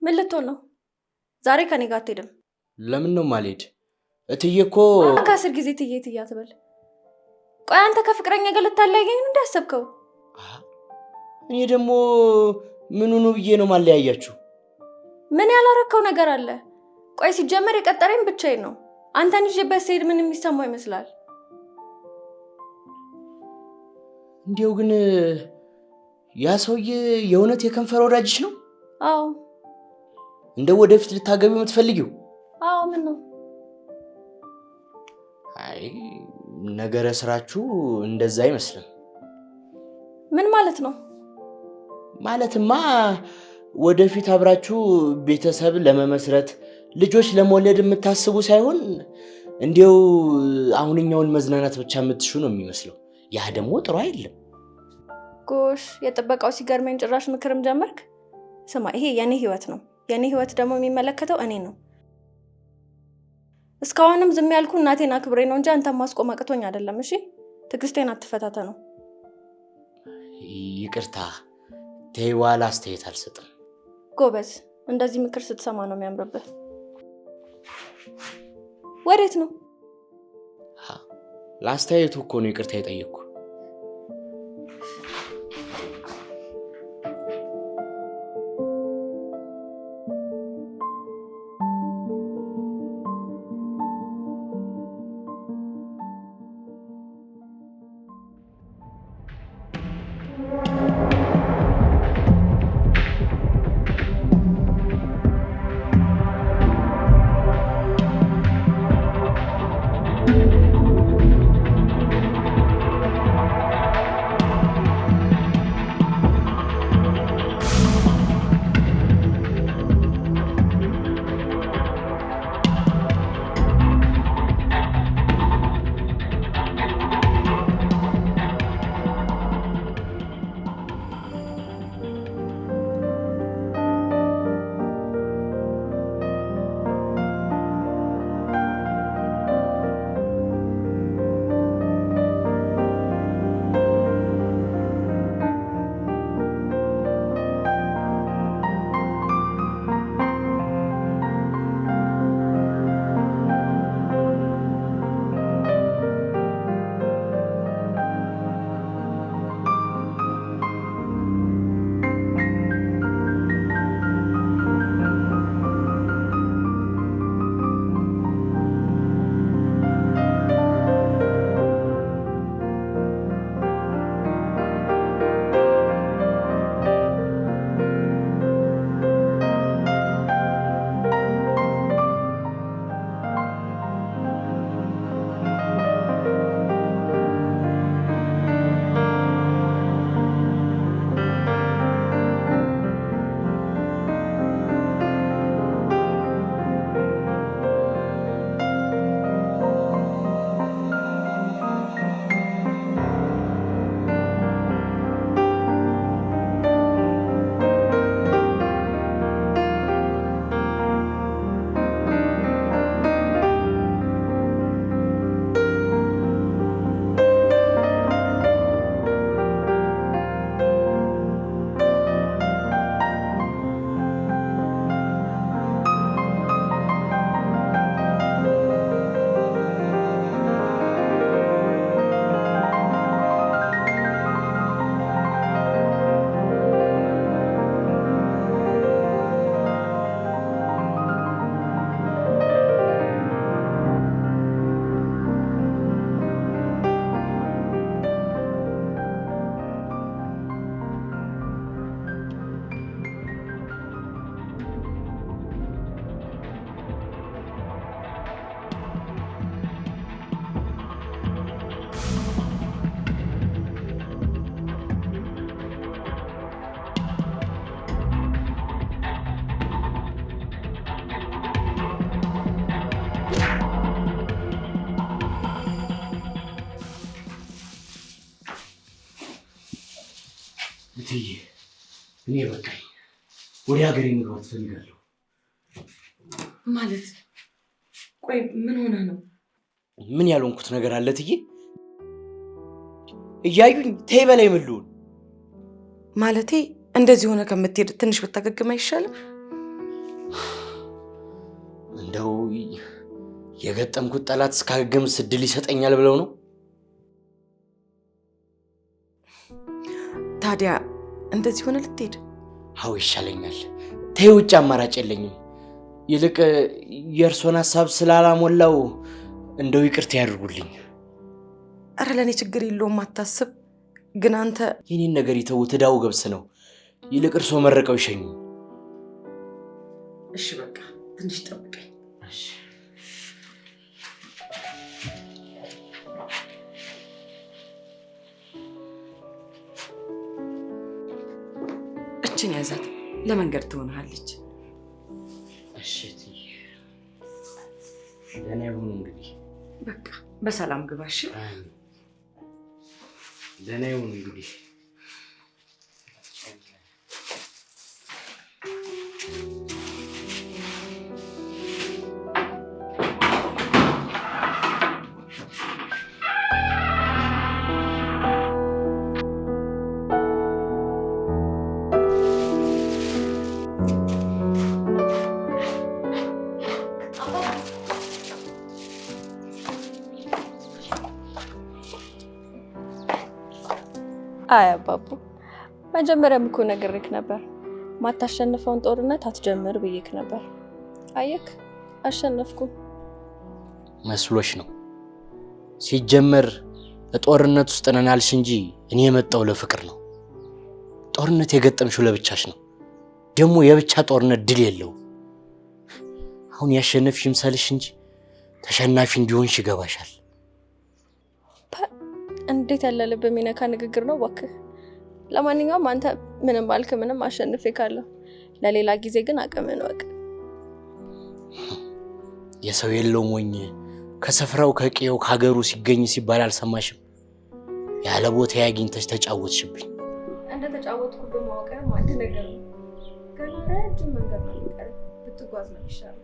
ምን ልትሆን ነው? ዛሬ ከኔ ጋር አትሄድም። ለምን ነው ማልሄድ? እትዬ እኮ ከ10 ጊዜ ትዬ ትዬ አትበል። ቆይ አንተ ከፍቅረኛ ጋር ልታለያየኝ ነው እንዳሰብከው? እኔ ደግሞ ምኑ ነው ብዬ ነው ማለያያችሁ? ምን ያላረከው ነገር አለ? ቆይ ሲጀመር የቀጠረኝ ብቻዬን ነው። አንተን ይዤበት ስሄድ ምን የሚሰማው ይመስላል? እንዲያው ግን ያ ሰውዬ የእውነት የከንፈር ወዳጅሽ ነው? አዎ። እንደው ወደፊት ልታገቢው የምትፈልጊው? አዎ። ምን ነው? አይ ነገረ ስራችሁ እንደዛ አይመስልም። ምን ማለት ነው? ማለትማ ወደፊት አብራችሁ ቤተሰብ ለመመስረት ልጆች ለመውለድ የምታስቡ ሳይሆን እንዲያው አሁንኛውን መዝናናት ብቻ የምትሹ ነው የሚመስለው። ያ ደግሞ ጥሩ አይደለም። ጎሽ፣ የጥበቃው ሲገርመኝ ጭራሽ ምክርም ጀመርክ። ስማ፣ ይሄ የኔ ህይወት ነው። የኔ ህይወት ደግሞ የሚመለከተው እኔ ነው። እስካሁንም ዝም ያልኩ እናቴን አክብሬ ነው እንጂ አንተን ማስቆም አቅቶኝ አይደለም። እሺ፣ ትዕግስቴን አትፈታተነው። ይቅርታ፣ ተይ፣ በኋላ አስተያየት አልሰጥም። ጎበዝ፣ እንደዚህ ምክር ስትሰማ ነው የሚያምርብህ። ወዴት ነው? ለአስተያየቱ እኮ ነው ይቅርታ የጠየቅኩ። እትዬ እኔ በቃኝ፣ ወደ ሀገሬ መግባት ፈልጋለሁ። ማለት ቆይ ምን ሆነ ነው? ምን ያልሆንኩት ነገር አለ እትዬ? እያዩኝ ተይ በላይ ምን ልሁን? ማለቴ እንደዚህ ሆነ ከምትሄድ ትንሽ ብታገግም አይሻልም? እንደው የገጠምኩት ጠላት እስካገግም እድል ይሰጠኛል ብለው ነው? ታዲያ እንደዚህ ሆነ ልትሄድ? አዎ ይሻለኛል። ተይ ውጭ አማራጭ የለኝም። ይልቅ የእርሶን ሀሳብ ስላላሞላው እንደው ይቅርታ ያድርጉልኝ። አረ ለኔ ችግር የለውም አታስብ። ግን አንተ የኔን ነገር ይተውት፣ ዕዳው ገብስ ነው። ይልቅ እርሶ መርቀው ይሸኙ። እሺ በቃ ትንሽ ጠብቀኝ። እሺ እችን ያዛት፣ ለመንገድ ትሆናለች። እሺ ለኔ ሁሉ እንግዲህ በቃ በሰላም ግባሽ። ለኔ ሁሉ እንግዲህ አይ አባቡ መጀመሪያም እኮ ነግሬክ ነበር። ማታሸንፈውን ጦርነት አትጀምር ብዬክ ነበር። አየክ አሸነፍኩ። መስሎሽ ነው? ሲጀመር ጦርነት ውስጥ ነን አልሽ እንጂ እኔ የመጣው ለፍቅር ነው። ጦርነት የገጠምሽው ለብቻሽ ነው። ደግሞ የብቻ ጦርነት ድል የለው። አሁን ያሸነፍሽ ይምሰልሽ እንጂ ተሸናፊ እንዲሆንሽ ይገባሻል። እንዴት ያለ ልብ የሚነካ ንግግር ነው እባክህ። ለማንኛውም አንተ ምንም አልክ ምንም አሸንፌ ካለሁ፣ ለሌላ ጊዜ ግን አቅምን ወቅ። የሰው የለው ሞኝ ከሰፍራው ከቄው ከሀገሩ ሲገኝ ሲባል አልሰማሽም? ያለ ቦታ ያግኝተሽ ተጫወትሽብኝ። እንደ ተጫወትኩ በማወቅም አንድ ነገር ነው። ገና ረጅም መንገድ ነው የሚቀር፣ ብትጓዝ ነው ይሻላል።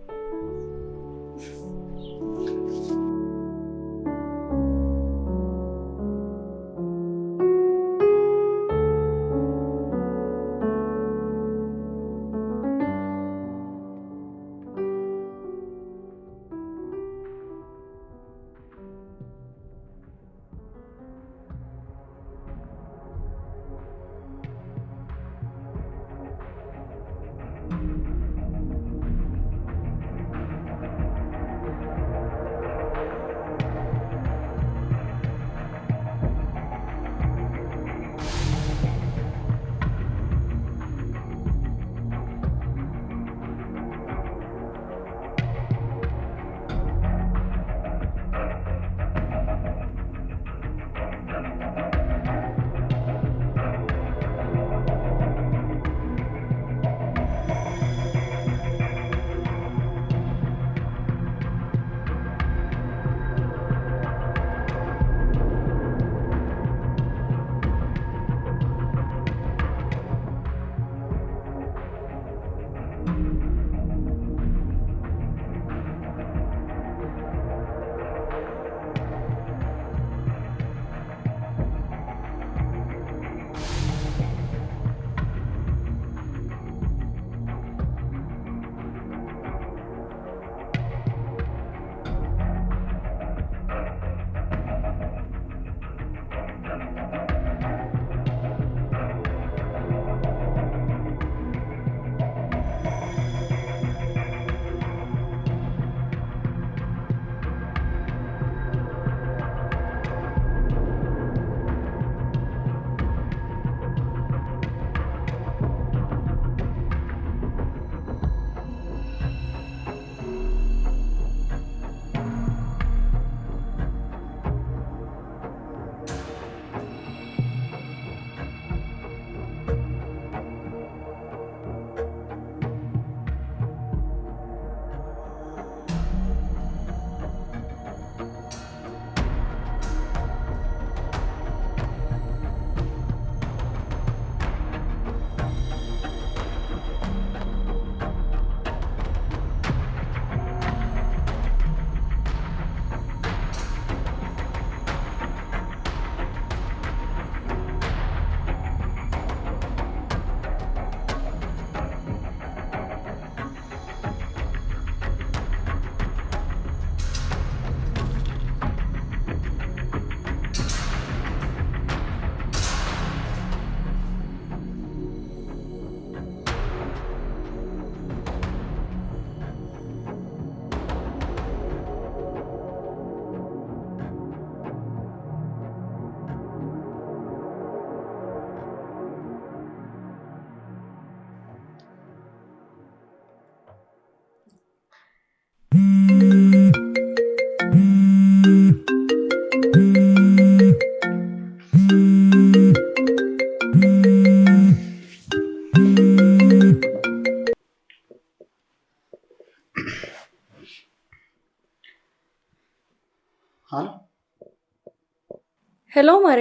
ሄሎ ማሬ፣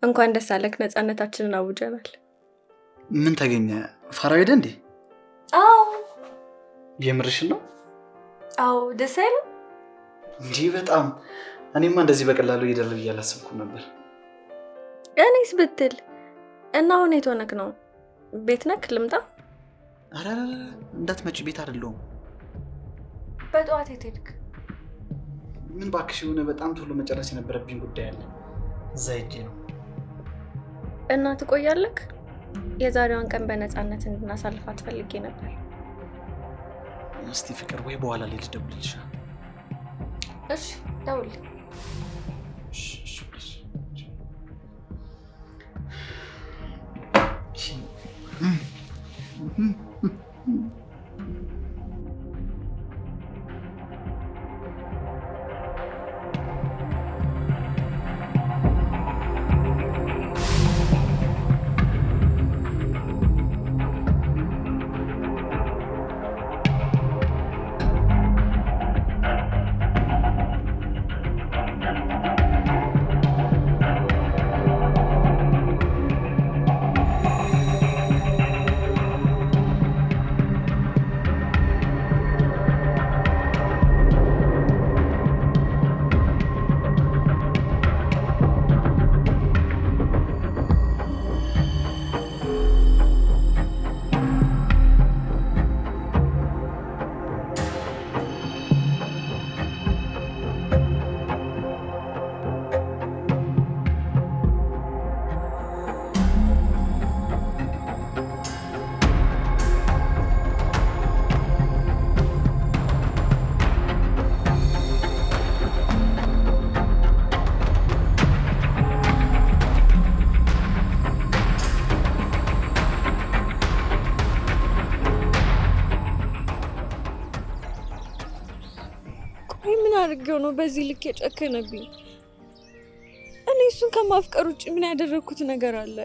እንኳን ደስ አለክ። ነፃነታችንን አውጀናል። ምን ተገኘ? ፋራ ሄደ እንዴ? አዎ። የምርሽን ነው? አዎ። ደስ አይልም እንዴ? በጣም። እኔማ እንደዚህ በቀላሉ ይደርብ ብዬ አላሰብኩም ነበር። እኔስ ብትል እና አሁን የት ሆነክ ነው? ቤት ነክ? ልምጣ? ኧረ እንዳትመጪ፣ ቤት አይደለሁም። በጠዋት የት ሄድክ? ምን እባክሽ፣ የሆነ በጣም ቶሎ መጨረስ የነበረብኝ ጉዳይ አለ። እዛ ሄጄ ነው። እና ትቆያለክ? የዛሬዋን ቀን በነፃነት እንድናሳልፋት ፈልጌ ነበር። እስቲ ፍቅር፣ ወይ በኋላ ላይ ልደውልልሽ። እሺ ደውል። አድርገው ነው በዚህ ልክ የጨከነብኝ? እኔ እሱን ከማፍቀር ውጭ ምን ያደረኩት ነገር አለ?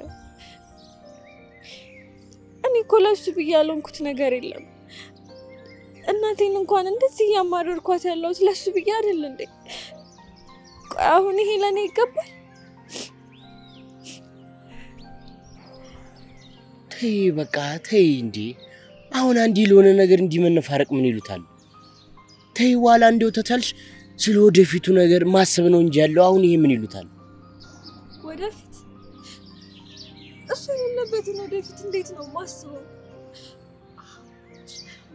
እኔ እኮ ለሱ ብዬ ያልሆንኩት ነገር የለም። እናቴን እንኳን እንደዚህ ያማረርኳት ያለሁት ለሱ ብዬ አይደል እንዴ? አሁን ይሄ ለኔ ይገባል? ተይ በቃ ተይ እንዴ! አሁን አንዲ ለሆነ ነገር እንዲመነፋረቅ ምን ይሉታል? ተይ ዋላ እንደው ተታልሽ ስለ ወደፊቱ ነገር ማሰብ ነው እንጂ ያለው አሁን ይሄ ምን ይሉታል? ወደፊት እሱ የሌለበትን ወደፊት እንዴት ነው ማስበው?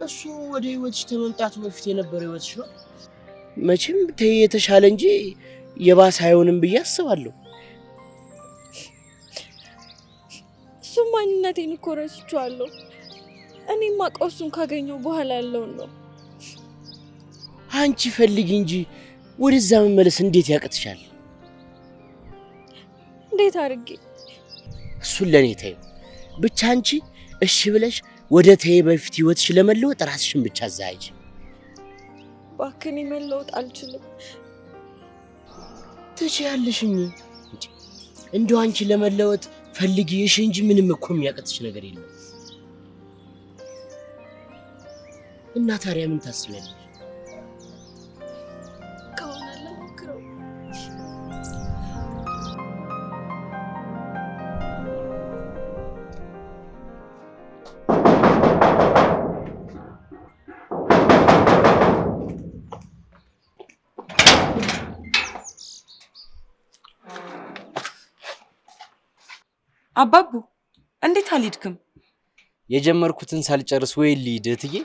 እሱ ወደ ህይወትሽ ተመምጣቱ በፊት የነበረው ህይወትሽ ነው። መቼም ተይ የተሻለ እንጂ የባሰ አይሆንም ብዬ አስባለሁ። እሱ ማንነቴን እኮ ረስቼዋለሁ። እኔማ ቆሱን ካገኘው በኋላ ያለውን ነው። አንቺ ፈልጊ እንጂ ወደዛ መመለስ እንዴት ያቅትሻል? እንዴት አድርጌ? እሱን ለኔ ተይው። ብቻ አንቺ እሺ ብለሽ ወደ ተይ በፊት ህይወትሽ ለመለወጥ ራስሽን ብቻ አዘጋጂ። ባክኔ መለወጥ አልችልም። ትችያለሽ እንጂ እንደው አንቺ ለመለወጥ ፈልጊ እሺ እንጂ ምንም እኮ የሚያቅትሽ ነገር የለም። እና ታዲያ ምን ታስቢያለሽ? አባቡ እንዴት አልሄድክም? የጀመርኩትን ሳልጨርስ ወይ ልሂድ እትዬ?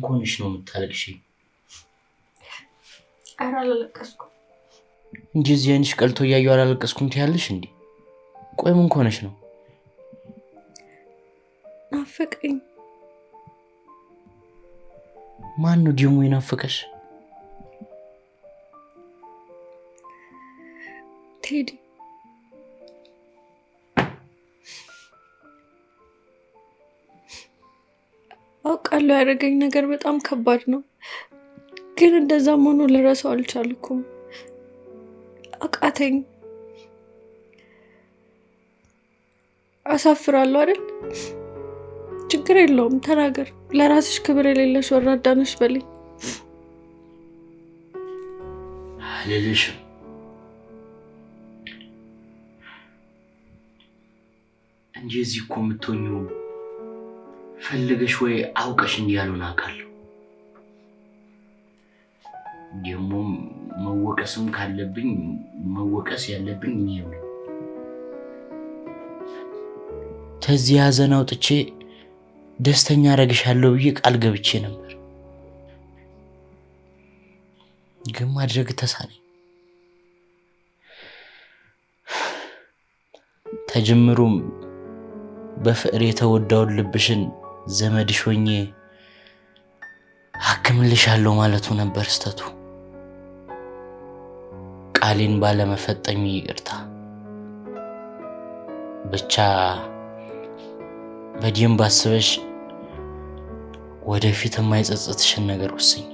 ኮንሽ ነው የምታለቅሽ? ኧረ አላለቀስኩም። እንጂ እዚህ ዓይንሽ ቀልቶ እያየሁ አላለቀስኩም ትያለሽ እንዴ? ቆይ ምን ኮንሽ ነው? ናፈቀኝ። ማን ነው ደግሞ የናፈቀሽ? ቴዲ። አውቃለሁ ያደረገኝ ነገር በጣም ከባድ ነው፣ ግን እንደዛም ሆኖ ልረሳው አልቻልኩም። አቃተኝ። አሳፍራለሁ አይደል? ችግር የለውም ተናገር። ለራስሽ ክብር የሌለሽ ወራዳ ነሽ በለኝ። አልልሽም። እንጂ እዚህ እኮ የምትሆኚው ፈልገሽ ወይ አውቀሽ እንዲያሉን አውቃለሁ። ደግሞ መወቀስም ካለብኝ መወቀስ ያለብኝ እኔው ነኝ። ከዚህ ሐዘን አውጥቼ ደስተኛ አደርግሻለሁ ብዬ ቃል ገብቼ ነበር፣ ግን ማድረግ ተሳነኝ። ተጀምሩም በፍቅር የተወዳውን ልብሽን ዘመድሽ ሆኜ አክምልሻለሁ ማለቱ ነበር ስተቱ። ቃሌን ባለመፈጠሚ ይቅርታ። ብቻ በደንብ አስበሽ ወደፊት የማይጸጽትሽን ነገር ወስኝ።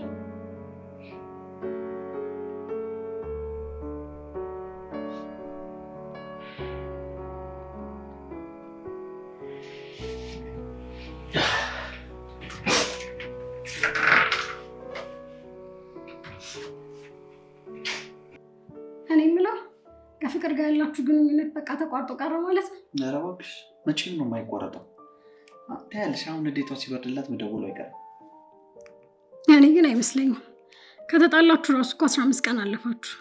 እኔ የምለው ከፍቅር ጋር ያላችሁ ግንኙነት በቃ ተቋርጦ ቀረ ማለት ነው? ኧረ እባክሽ መቼም ነው የማይቋረጠው። ታያለሽ፣ አሁን ንዴቷ ሲበርድላት መደወሉ አይቀርም። እኔ ግን አይመስለኝም። ከተጣላችሁ ራሱ እኮ 15 ቀን አለፋችሁ።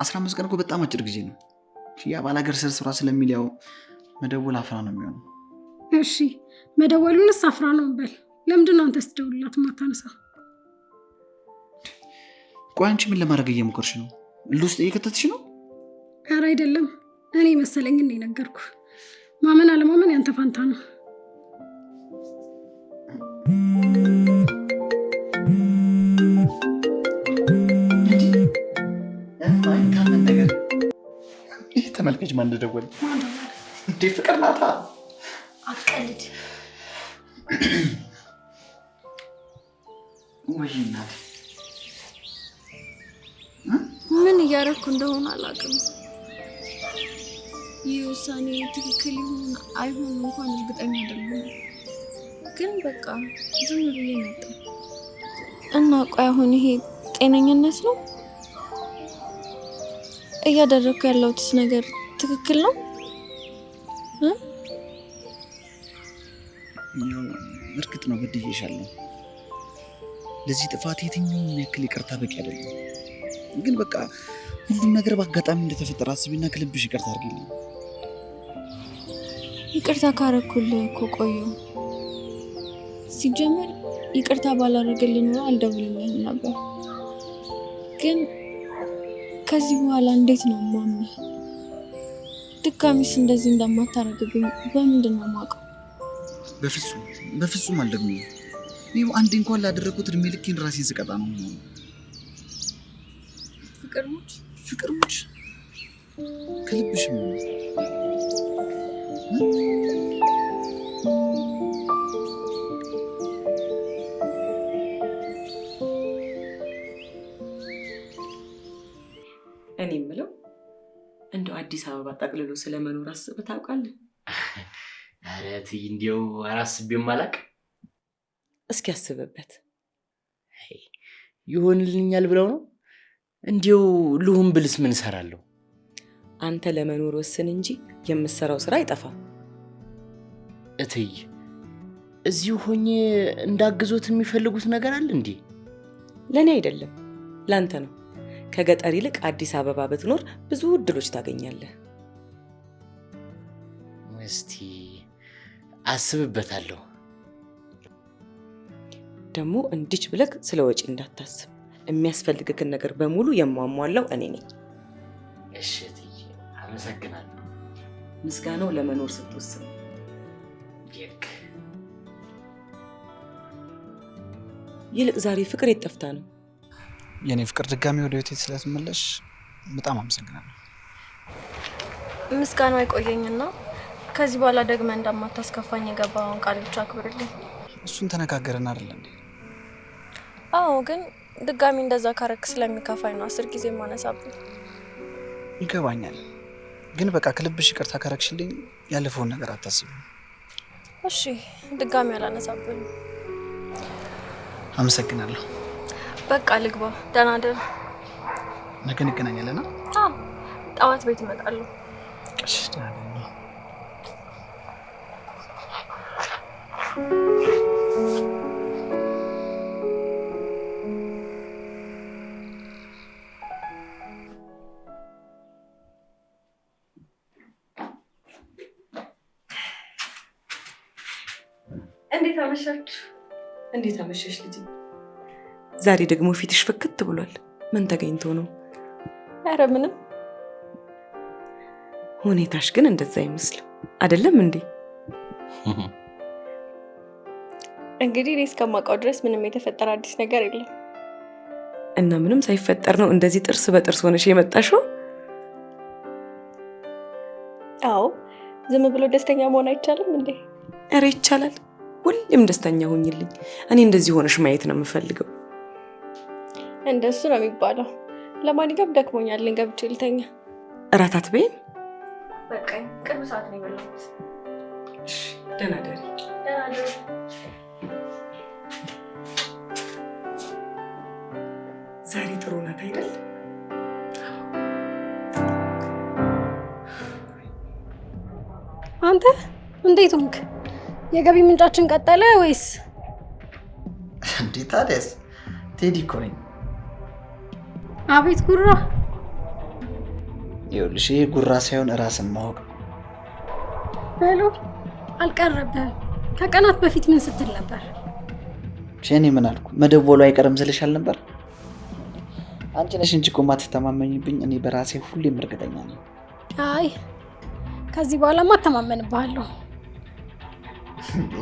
15 ቀን እኮ በጣም አጭር ጊዜ ነው። ያ ባላገር ስራ ስለሚል ያው መደወል አፍራ ነው የሚሆነው። እሺ መደወሉንስ አፍራ ነው በል። ለምንድን ነው አንተ ስትደውልላት የማታነሳ? ቆይ አንቺ ምን ለማድረግ እየሞከርሽ ነው? ውስጥ እየከተትሽ ነው? ኧረ አይደለም፣ እኔ መሰለኝ እኔ ነገርኩ። ማመን አለማመን ያንተ ፋንታ ነው። ይህ ተመልከች ማን እንደደወለ። እንዴ ፍቅር ናታ። አትቀልድ። ወይ እናቴ ምን እያደረኩ እንደሆነ አላውቅም። ይህ ውሳኔ ትክክል ይሁን አይሁን እንኳን እርግጠኛ አይደለሁም፣ ግን በቃ ዝም ብዬ መጣ እና ቆይ አሁን ይሄ ጤነኝነት ነው? እያደረኩ ያለሁትስ ነገር ትክክል ነው? ያው እርግጥ ነው በድዬሻለሁ። ለዚህ ጥፋት የትኛውም ያክል ይቅርታ በቂ አይደለም። ግን በቃ ሁሉም ነገር በአጋጣሚ እንደተፈጠረ አስቢና ከልብሽ ይቅርታ አድርጊልኝ። ይቅርታ ካረኩልህ እኮ ቆየሁ። ሲጀምር ይቅርታ ባላደረግልህ ኖሮ አልደውልልህም ነበር። ግን ከዚህ በኋላ እንዴት ነው የማምነህ? ድጋሚስ እንደዚህ እንደማታደርግብኝ በምንድን ነው የማውቀው? በፍጹም አልደግመውም። ይኸው አንዴ እንኳን ላደረኩት እድሜ ልኬን ራሴን ስቀጣ ነው የሚሆነው። ፍቅር ሙች ከልብሽ ነው። እኔ የምለው እንደው አዲስ አበባ ጠቅልሎ ስለመኖር አስበህ ታውቃለህ? ኧረ ትይ እንዲያው አላስቤም አላውቅ። እስኪ አስብበት። ይሆንልኛል ብለው ነው? እንዲያው ልሁን ብልስ ምን እሰራለሁ? አንተ ለመኖር ወስን እንጂ የምትሰራው ስራ አይጠፋም። እትይ እዚሁ ሆኜ እንዳግዞት የሚፈልጉት ነገር አለ እንዴ? ለእኔ አይደለም ላንተ ነው። ከገጠር ይልቅ አዲስ አበባ ብትኖር ብዙ እድሎች ታገኛለህ። እስቲ አስብበታለሁ። ደግሞ እንዲች ብለክ ስለ ወጪ እንዳታስብ። የሚያስፈልግክን ነገር በሙሉ የማሟላው እኔ ነኝ። እሺ እትዬ አመሰግናለሁ። ምስጋናው ለመኖር ስትወስን ይክ ይልቅ ዛሬ ፍቅር የጠፍታ ነው። የኔ ፍቅር ድጋሚ ወደ ቤቴ ስለተመለሽ በጣም አመሰግናለሁ። ምስጋናው አይቆየኝና ከዚህ በኋላ ደግመ እንደማታስከፋኝ የገባውን ቃል ብቻ አክብርልኝ። እሱን ተነጋገርን አይደል እንዴ? አዎ፣ ግን ድጋሚ እንደዛ ካረክ ስለሚከፋኝ ነው 10 ጊዜ ማነሳብኝ። ይገባኛል፣ ግን በቃ ከልብሽ ይቅርታ ካረክሽልኝ ያለፈውን ነገር አታስቢ። እሺ፣ ድጋሚ አላነሳብኝ። አመሰግናለሁ። በቃ ልግባ። ደህና ደር። ነገ እንገናኛለን። አዎ፣ ጠዋት ቤት እመጣለሁ። እሺ፣ ደህና ደር። እንዴት አመሻችሁ? እንዴት አመሸሽ ልጅ? ዛሬ ደግሞ ፊትሽ ፍክት ብሏል። ምን ተገኝቶ ነው? ኧረ ምንም። ሁኔታሽ ግን እንደዛ አይመስልም አይደለም እንዴ? እንግዲህ እኔ እስከማውቀው ድረስ ምንም የተፈጠረ አዲስ ነገር የለም። እና ምንም ሳይፈጠር ነው እንደዚህ ጥርስ በጥርስ ሆነሽ የመጣሽው? አዎ፣ ዝም ብሎ ደስተኛ መሆን አይቻልም እንዴ? ኧረ ይቻላል። ሁሌም ደስተኛ ሆኝልኝ። እኔ እንደዚህ ሆነሽ ማየት ነው የምፈልገው። እንደሱ ነው የሚባለው። ለማንኛውም ደክሞኛል፣ ገብቼ ልተኛ። እራት አትበይም? በቃ ቅርብ ሰዓት ነው የበላሁት። እሺ፣ ደህና ደሪ። ደህና ደሪ። ዛሬ ጥሩ ናት አይደል? አንተ እንዴት ሆንክ? የገቢ ምንጫችን ቀጠለ ወይስ? እንዴ ታዲያስ? ቴዲ እኮ ነኝ። አቤት ጉራ! ይኸውልሽ ይሄ ጉራ ሳይሆን ራስን ማወቅ በሉ አልቀረብህም። ከቀናት በፊት ምን ስትል ነበር? እኔ ምን አልኩ? መደወሉ አይቀርም ስልሽ አልነበር? አንቺ ነሽ እንጂ እኮ የማትተማመኝብኝ። እኔ በራሴ ሁሌም እርግጠኛ ነኝ። አይ ከዚህ በኋላማ እተማመንብሃለሁ።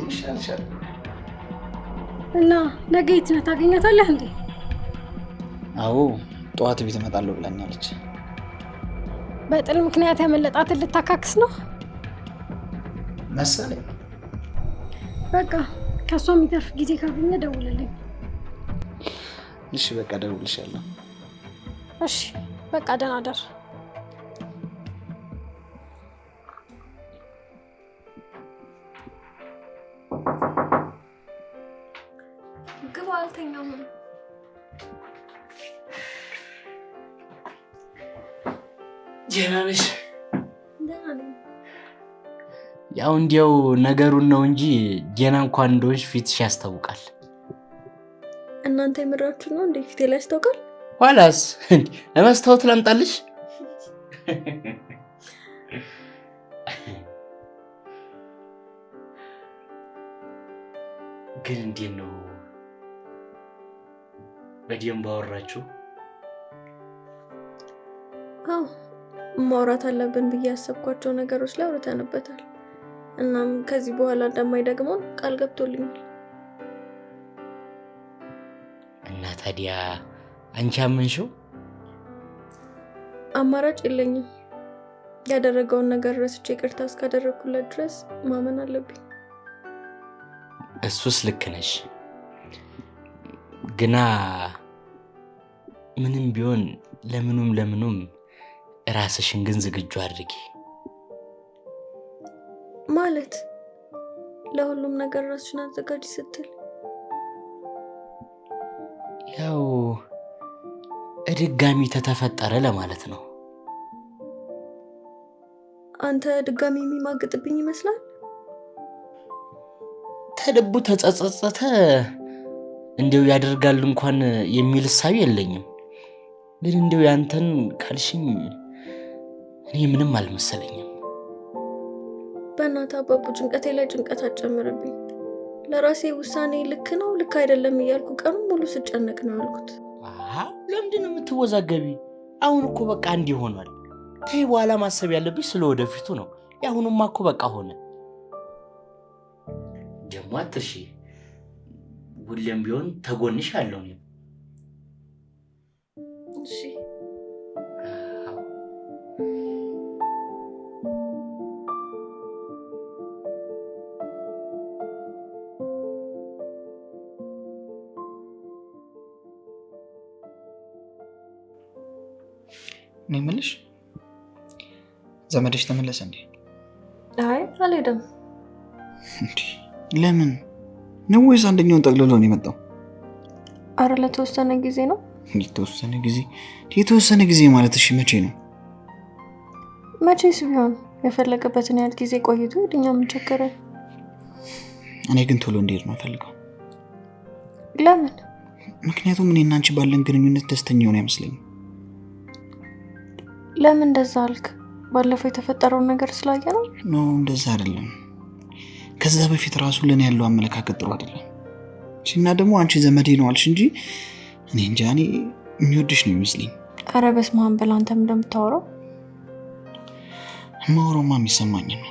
ይሻልሻል። እና ነገ የት ነህ? ታገኛታለህ እንዴ? አዎ ጠዋት ቤት እመጣለሁ ብላኛለች። በጥል ምክንያት ያመለጣትን ልታካክስ ነው መሰለኝ። በቃ ከሷ የሚተርፍ ጊዜ ካገኘ ደውልልኝ። እሺ በቃ ደውልልሻለሁ። እሺ በቃ ደህና ደር። ግባ። አልተኛም። ደህና ነሽ? ደህና ነኝ። ያው እንዲያው ነገሩን ነው እንጂ ገና እንኳን እንደሆንሽ ፊትሽ ያስታውቃል። እናንተ የምራችሁ ነው እንዴ? ፊቴ ላይ ያስታውቃል? ኋላስ ለመስታወት ላምጣልሽ? ግን እንዴት ነው በደንብ አወራችሁ? አዎ ማውራት አለብን ብዬ ያሰብኳቸው ነገሮች ላይ አውርተንበታል። እናም ከዚህ በኋላ እንደማይደግመው ቃል ገብቶልኛል። እና ታዲያ አንቺ አመንሽው? አማራጭ የለኝም። ያደረገውን ነገር ረስቼ ይቅርታ እስካደረግኩለት ድረስ ማመን አለብኝ። እሱስ ልክ ነሽ። ግና ምንም ቢሆን ለምኑም ራስሽን ግን ዝግጁ አድርጊ። ማለት ለሁሉም ነገር ራስሽን አዘጋጅ ስትል? ያው ድጋሚ ተተፈጠረ ለማለት ነው። አንተ ድጋሚ የሚማግጥብኝ ይመስላል? ከልቡ ተጸጸተ እንዲው ያደርጋል እንኳን የሚል ሐሳብ የለኝም። ግን እንዲው ያንተን ካልሽኝ እኔ ምንም አልመሰለኝም። በእናትህ አባቡ ጭንቀቴ ላይ ጭንቀት አጨምርብኝ። ለራሴ ውሳኔ ልክ ነው ልክ አይደለም እያልኩ ቀኑን ሙሉ ስጨነቅ ነው ያልኩት። ለምንድን ነው የምትወዛገቢ? አሁን እኮ በቃ እንዲህ ሆኗል። ተይ በኋላ ማሰብ ያለብሽ ስለ ወደፊቱ ነው። ያሁኑማ እኮ በቃ ሆነ። ደግሞ አትርሺ፣ ሁሌም ቢሆን ተጎንሽ አለው ነው። እሺ እኔ የምልሽ ዘመድሽ ተመለሰ እንዴ? አይ አልሄደም። ለምን ነው? ወይስ አንደኛውን ጠቅልሎ ነው የመጣው? አረ ለተወሰነ ጊዜ ነው። የተወሰነ ጊዜ ማለት እሺ መቼ ነው? መቼስ ቢሆን የፈለገበትን ያህል ጊዜ ቆይቶ እኛ ምን ቸገረን? እኔ ግን ቶሎ እንዲሄድ ነው ፈልገው። ለምን? ምክንያቱም እኔ እና አንቺ ባለን ግንኙነት ደስተኛ ሆነ አይመስለኝም። ለምን እንደዛ አልክ? ባለፈው የተፈጠረውን ነገር ስላየ ነው? ኖ እንደዛ አይደለም። ከዛ በፊት ራሱ ለኔ ያለው አመለካከት ጥሩ አይደለም። እና ደግሞ አንቺ ዘመዴ ነው አልሽ እንጂ እኔ እንጃ እኔ የሚወድሽ ነው ይመስለኝ። አረ በስመ አብ በል አንተም እንደምታወራው። ማውራማ የሚሰማኝ ነው።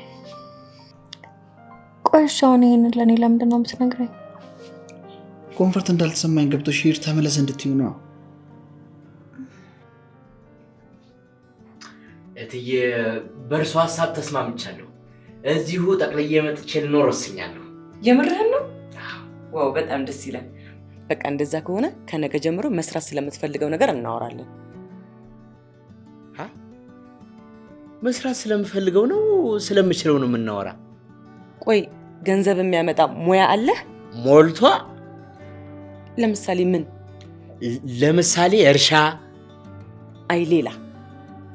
ቆይ እሺ አሁን ይሄንን ለኔ ለምንድን ነው የምትነግረኝ? ኮንፈርት እንዳልተሰማኝ ገብቶሽ ሂድ ተመለስ እንድትይው ነው። እትዬ በእርሷ ሀሳብ ተስማምቻለሁ። እዚሁ ጠቅልዬ መጥቼ ልኖር ወስኛለሁ። የምርህን ነው? ዋው በጣም ደስ ይላል። በቃ እንደዛ ከሆነ ከነገ ጀምሮ መስራት ስለምትፈልገው ነገር እናወራለን። መስራት ስለምፈልገው ነው ስለምችለው ነው የምናወራ? ቆይ ገንዘብ የሚያመጣ ሙያ አለህ? ሞልቷ። ለምሳሌ ምን? ለምሳሌ እርሻ። አይ ሌላ?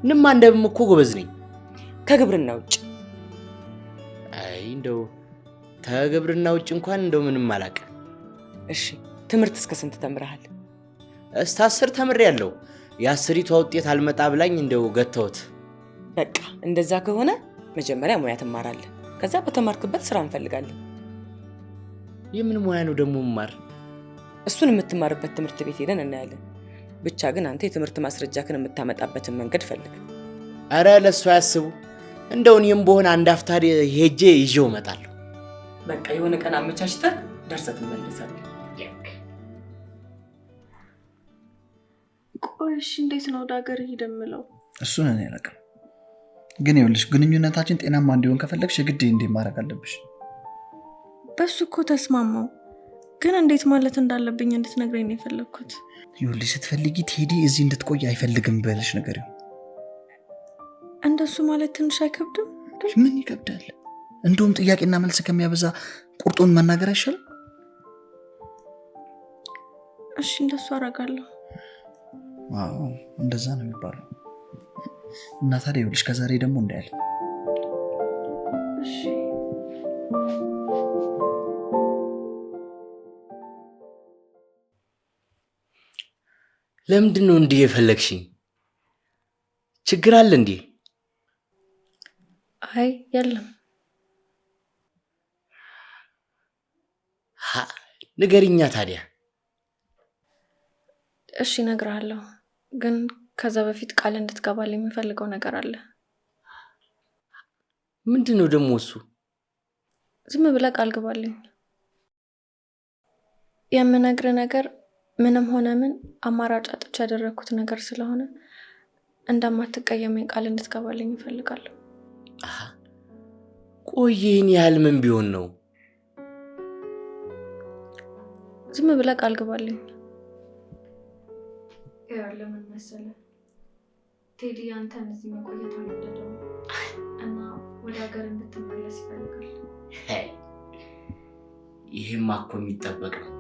ንማ እንደም እኮ ጎበዝ ነኝ ከግብርና ውጭ። አይ እንደው ከግብርና ውጭ እንኳን እንደው ምንም አላውቅም። እሺ ትምህርት እስከ ስንት ተምረሃል? እስከ 10 ተምሬያለሁ። የ10ቷ ውጤት አልመጣ ብላኝ እንደው ገተውት። በቃ እንደዛ ከሆነ መጀመሪያ ሙያ ትማራለህ። ከዛ በተማርክበት ስራ እንፈልጋለን። የምን ሙያ ነው ደግሞ መማር? እሱን የምትማርበት ትምህርት ቤት ሄደን እናያለን። ብቻ ግን አንተ የትምህርት ማስረጃህን የምታመጣበትን መንገድ ፈልግ። አረ ለሱ ያስቡ። እንደው እኔም በሆነ አንድ አፍታ ሄጄ ይዤው እመጣለሁ። በቃ የሆነ ቀን አመቻችተህ ደርሰህ ትመለሳለህ። ቆይ እሺ እንዴት ነው ወደ ሀገር ሄደምለው? እሱን እኔ አላውቅም። ግን ይኸውልሽ ግንኙነታችን ጤናማ እንዲሆን ከፈለግሽ ግድ ማድረግ አለብሽ። በሱ እኮ ተስማማው፣ ግን እንዴት ማለት እንዳለብኝ እንድትነግረኝ ነው የፈለግኩት። ይኸውልሽ ስትፈልጊ ቴዲ እዚህ እንድትቆይ አይፈልግም ብለሽ ነገር ይሁን። እንደሱ ማለት ትንሽ አይከብድም? ምን ይከብዳል? እንደውም ጥያቄና መልስ ከሚያበዛ ቁርጡን መናገር አይሻልም? እሺ እንደሱ አደርጋለሁ። አዎ እንደዛ ነው የሚባለው። እና ታዲያ ይኸውልሽ ከዛሬ ደግሞ እንዳያል። እሺ ለምንድን ነው እንዲህ የፈለግሽኝ? ችግር አለ እንዴ? አይ የለም። ንገሪኛ ታዲያ። እሺ እነግርሃለሁ፣ ግን ከዛ በፊት ቃል እንድትገባልኝ የምፈልገው ነገር አለ። ምንድን ነው ደግሞ እሱ? ዝም ብለህ ቃል ግባልኝ። የምነግርህ ነገር ምንም ሆነ ምን አማራጭ አጥቼ ያደረኩት ነገር ስለሆነ እንደማትቀየመኝ ቃል እንድትገባልኝ እፈልጋለሁ። ቆይ ይህን ያህል ምን ቢሆን ነው? ዝም ብለህ ቃል ግባልኝ። ያለ ምን መሰለህ ቴዲ አንተን እዚህ መቆየት አልወደደም እና ወደ ሀገር እንድትመለስ ይፈልጋል። ይሄማ እኮ የሚጠበቅ ነው።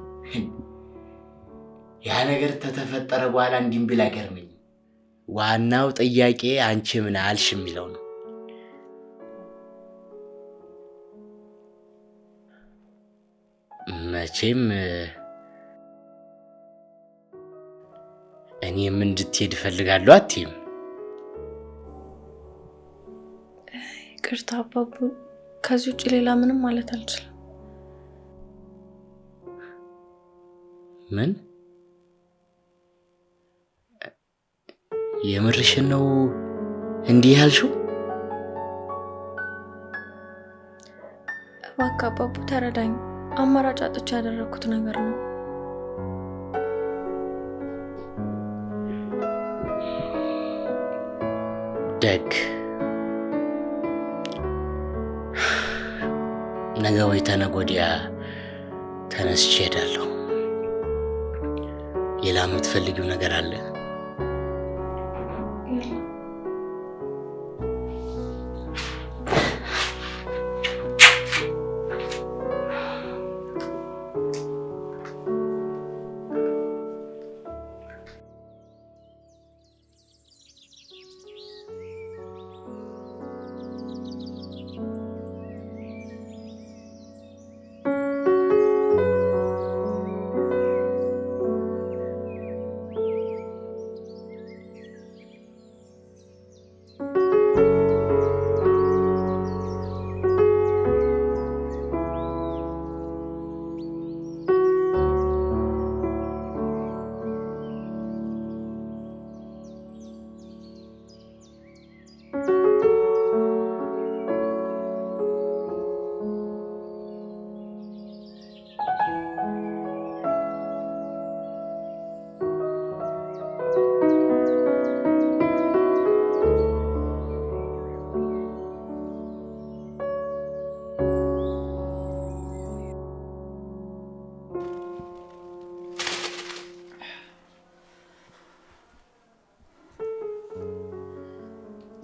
ያ ነገር ተተፈጠረ በኋላ እንዲም ቢል አይገርመኝም። ዋናው ጥያቄ አንቺ ምን አልሽ የሚለው ነው። መቼም እኔም እንድትሄድ እፈልጋለሁ አትይም? ይቅርታ አባቡ፣ ከዚህ ውጭ ሌላ ምንም ማለት አልችልም። ምን የምርሽን ነው እንዲህ ያልሽው? እባክህ አባቡ ተረዳኝ። አማራጭ አጥቼ ያደረኩት ነገር ነው። ደግ ነገ ወይ ተነገ ወዲያ ተነስቼ እሄዳለሁ። ሌላ የምትፈልጊው ነገር አለ?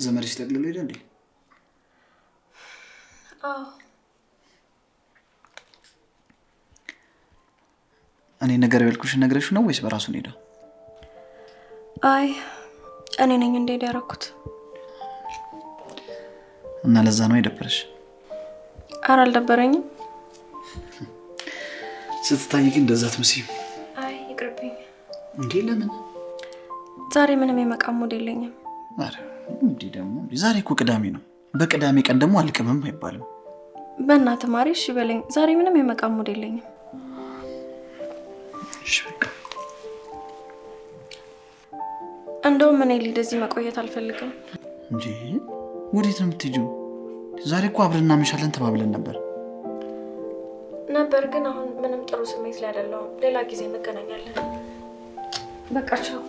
ዘመድሽ ጠቅልሎ ሄደ እንዴ? አዎ። እኔ ነገር ያልኩሽን ነግረሽው ነው ወይስ በራሱ ሄደ? አይ እኔ ነኝ እንደሄደ ያደረኩት። እና ለዛ ነው የደበረሽ? ኧረ አልደበረኝም። ስትታይ ግን እንደዛ አትመስይም። አይ ይቅርብኝ። እንዴ ለምን? ዛሬ ምንም የመቃም ሙድ የለኝም። አረ እንዴ ደግሞ ዛሬ እኮ ቅዳሜ ነው። በቅዳሜ ቀን ደግሞ አልቅምም አይባልም። በእናትህ ማሪ እሺ በለኝ። ዛሬ ምንም የመቃም ሙድ የለኝም። እሺ በቃ እንደውም እኔ ልሂድ፣ እዚህ መቆየት አልፈልግም። እንዴ ወዴት ነው የምትሄጂው? ዛሬ እኮ አብረን እናመሻለን ተባብለን ነበር። ግን አሁን ምንም ጥሩ ስሜት ላይ አይደለሁም። ሌላ ጊዜ እንገናኛለን። በቃ ቻው።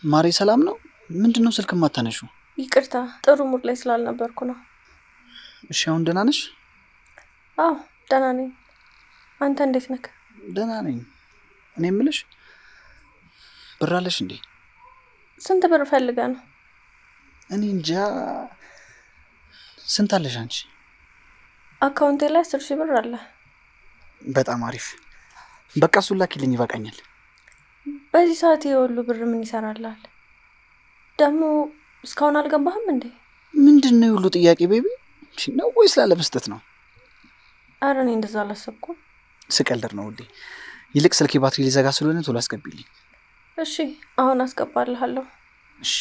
ማሪ ሰላም ነው? ምንድነው ስልክ ማታነሺው? ይቅርታ ጥሩ ሙድ ላይ ስላልነበርኩ ነው። እሺ አሁን ደህና ነሽ? አዎ ደህና ነኝ። አንተ እንዴት ነህ? ደህና ነኝ። እኔ የምልሽ ብር አለሽ እንዴ? ስንት ብር ፈልጋ ነው? እኔ እንጃ። ስንት አለሽ አንቺ? አካውንቴ ላይ 10,000 ብር አለ። በጣም አሪፍ። በቃ እሱን ላኪልኝ ይበቃኛል። በዚህ ሰዓት የወሉ ብር ምን ይሰራላል? ደግሞ እስካሁን አልገባህም እንዴ? ምንድነው የሁሉ ጥያቄ ቤቢ? ነው ወይስ ላለመስጠት ነው? ኧረ እኔ እንደዛ አላሰብኩም። ስቀልድ ነው ውዴ። ይልቅ ስልኬ ባትሪ ሊዘጋ ስለሆነ ቶሎ አስገቢልኝ። እሺ አሁን አስገባልሃለሁ። እሺ።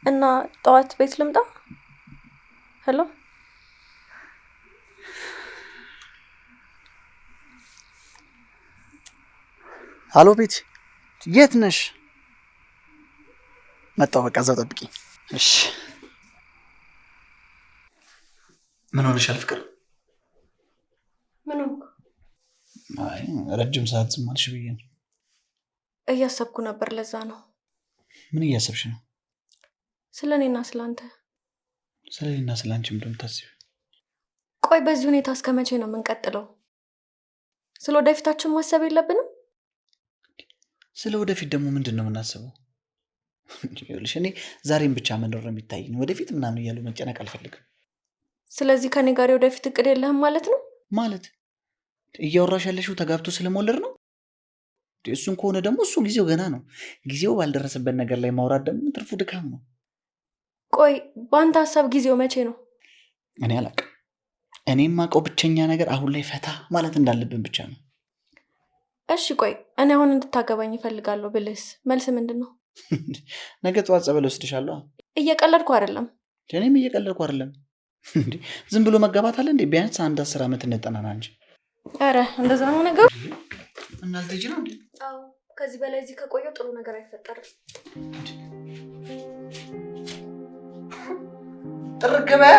እና ጠዋት ቤት ልምጣ? ሄሎ አሎ ቤት፣ የት ነሽ? መጣሁ። በቃ እዛው ጠብቂኝ። እሺ። ምን ሆነሻል ፍቅር? ምን ሆንኩ? አይ ረጅም ሰዓት ዝም አልሽ ብዬ ነው። እያሰብኩ ነበር፣ ለዛ ነው። ምን እያሰብሽ ነው? ስለ እኔና ስለ አንተ። ስለ እኔና ስለ አንቺ ምንድን ነው የምታስቢው? ቆይ በዚህ ሁኔታ እስከ መቼ ነው የምንቀጥለው? ስለ ወደፊታችን ማሰብ የለብንም? ስለ ወደፊት ደግሞ ምንድን ነው የምናስበው? እኔ ዛሬም ብቻ መኖር ነው የሚታየኝ። ወደፊት ምናምን እያሉ መጨነቅ አልፈልግም። ስለዚህ ከኔ ጋር ወደፊት እቅድ የለህም ማለት ነው? ማለት እያወራሽ ያለሽው ተጋብቶ ስለመውለድ ነው? እሱን ከሆነ ደግሞ እሱ ጊዜው ገና ነው። ጊዜው ባልደረሰበት ነገር ላይ ማውራት ደግሞ ትርፉ ድካም ነው። ቆይ በአንተ ሀሳብ ጊዜው መቼ ነው? እኔ አላውቅም። እኔ የማውቀው ብቸኛ ነገር አሁን ላይ ፈታ ማለት እንዳለብን ብቻ ነው። እሺ ቆይ እኔ አሁን እንድታገባኝ እፈልጋለሁ ብልስ መልስ ምንድን ነው? ነገ ጠዋት ጸበል ወስድሻለሁ። እየቀለድኩ አይደለም። እኔም እየቀለድኩ አይደለም። ዝም ብሎ መጋባት አለ እንዴ? ቢያንስ 10 ዓመት እንጠናና እንጂ። ኧረ እንደዛ ነው ነገሩ። እናልተጂ ነው እንዴ? አዎ፣ ከዚህ በላይ እዚህ ከቆየው ጥሩ ነገር አይፈጠርም። ጥርቅ በያ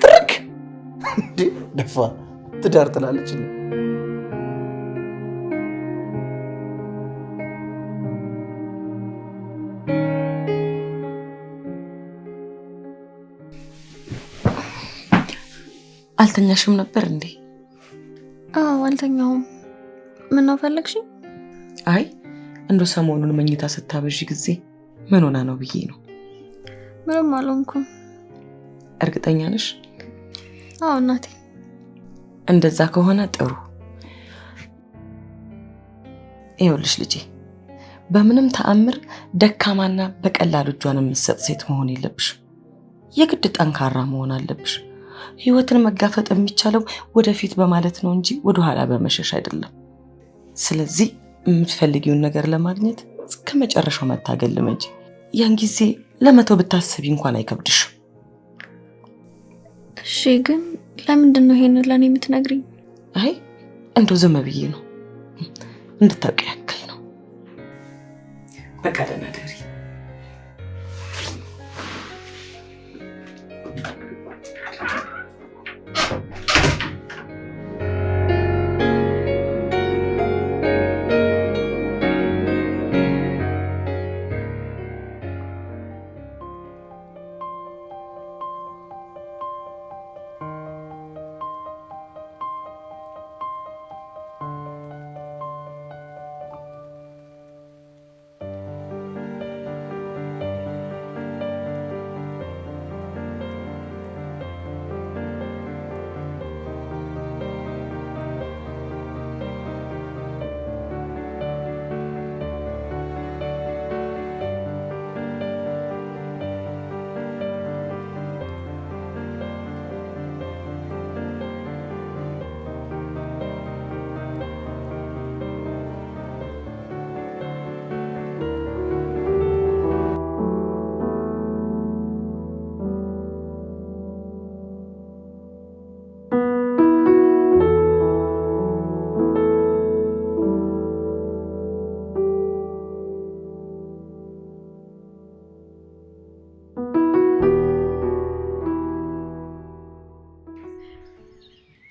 ጥርቅ እንዴ! ደፋ ትዳር ትላለች እንዴ? አልተኛሽም ነበር እንዴ? አዎ አልተኛውም። ምን ነው ፈለግሽኝ? አይ እንዶ ሰሞኑን መኝታ ስታበዥ ጊዜ ምን ሆና ነው ብዬ ነው። ምንም አልሆንኩም። እርግጠኛ ነሽ? አዎ እናቴ። እንደዛ ከሆነ ጥሩ። ይኸውልሽ ልጄ፣ በምንም ተአምር ደካማና በቀላሉ እጇን የምትሰጥ ሴት መሆን የለብሽም። የግድ ጠንካራ መሆን አለብሽ። ህይወትን መጋፈጥ የሚቻለው ወደፊት በማለት ነው እንጂ ወደ ኋላ በመሸሽ አይደለም። ስለዚህ የምትፈልጊውን ነገር ለማግኘት እስከ መጨረሻው መታገል ልመጂ። ያን ጊዜ ለመተው ብታስቢ እንኳን አይከብድሽ። እሺ ግን ለምንድን ነው ይሄን ለኔ የምትነግሪኝ? አይ እንደው ዝም ብዬ ነው እንድታውቂ ያክል ነው። በቃ ደህና ደሪ።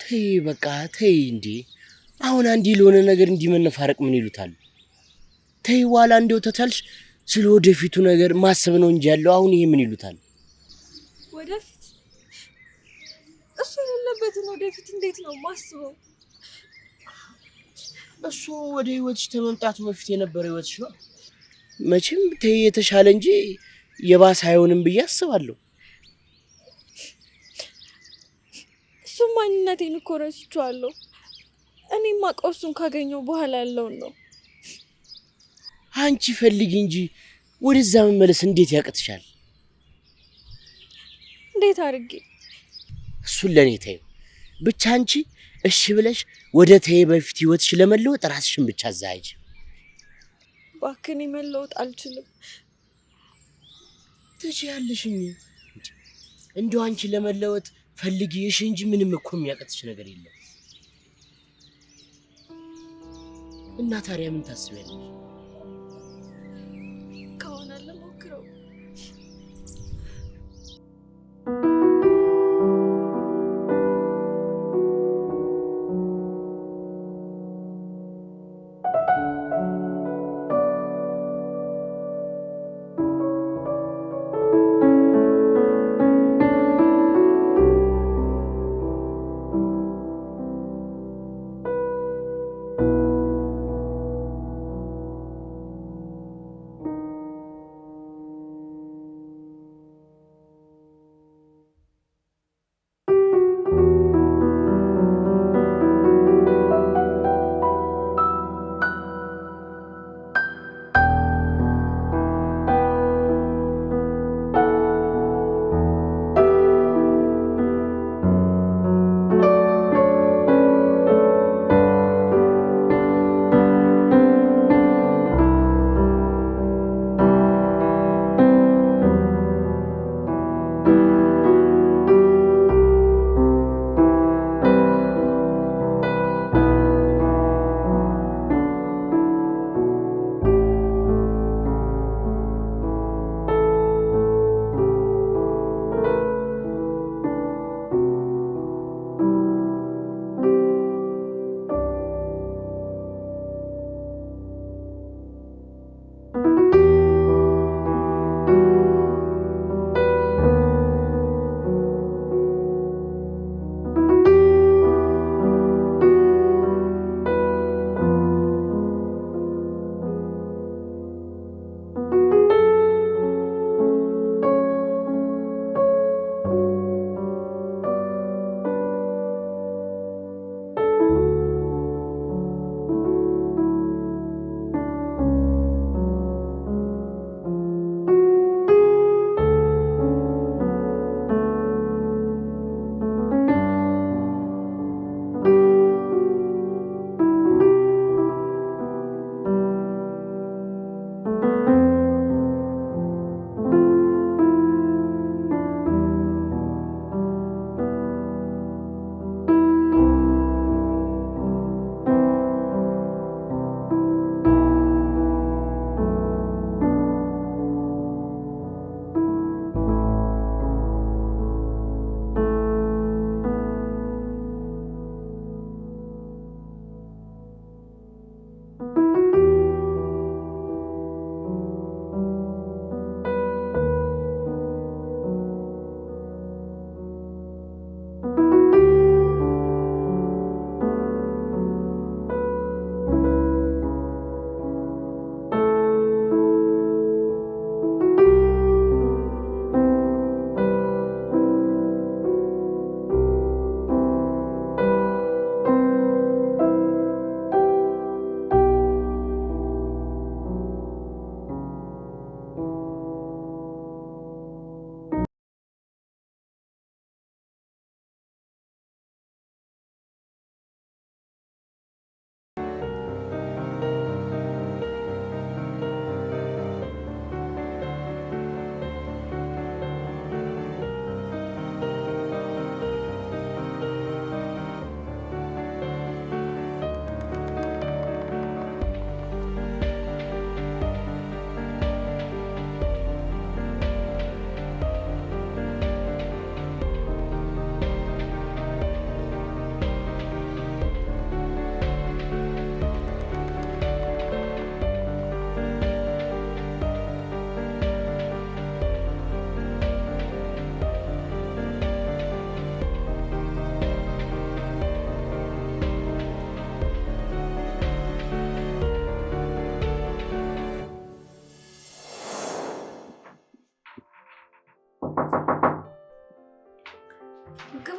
ተይ በቃ ተይ እንዴ! አሁን አንዲ ለሆነ ነገር እንዲመነፋረቅ ምን ይሉታል? ተይ ዋላ እንደው ተታልሽ ስለ ወደፊቱ ነገር ማሰብ ነው እንጂ ያለው አሁን ይሄ ምን ይሉታል? ወደፊት እሱ የሌለበትን ወደፊት እንዴት ነው ማስበው? እሱ ወደ ህይወትሽ ተመምጣቱ በፊት የነበረው ህይወትሽ ነው። መቼም ተይ የተሻለ እንጂ የባሰ አይሆንም ብዬ አስባለሁ። እሱ ማንነቴን እኮ ረስቼዋለሁ። እኔማ እሱን ካገኘው በኋላ ያለውን ነው። አንቺ ፈልጊ እንጂ ወደዛ መመለስ እንዴት ያቅትሻል? እንዴት አድርጌ? እሱን ለኔ ተይው። ብቻ አንቺ እሺ ብለሽ ወደ ተይ በፊት ህይወትሽ ለመለወጥ ራስሽን ብቻ አዘጋጅ። ባክኔ መለወጥ አልችልም። ትችያለሽ እንጂ እንደው አንቺ ለመለወጥ ፈልጊ እሺ እንጂ ምንም እኮ የሚያቅትሽ ነገር የለም። እና ታዲያ ምን ታስቢያለሽ? ከሆነ ለሞክረው።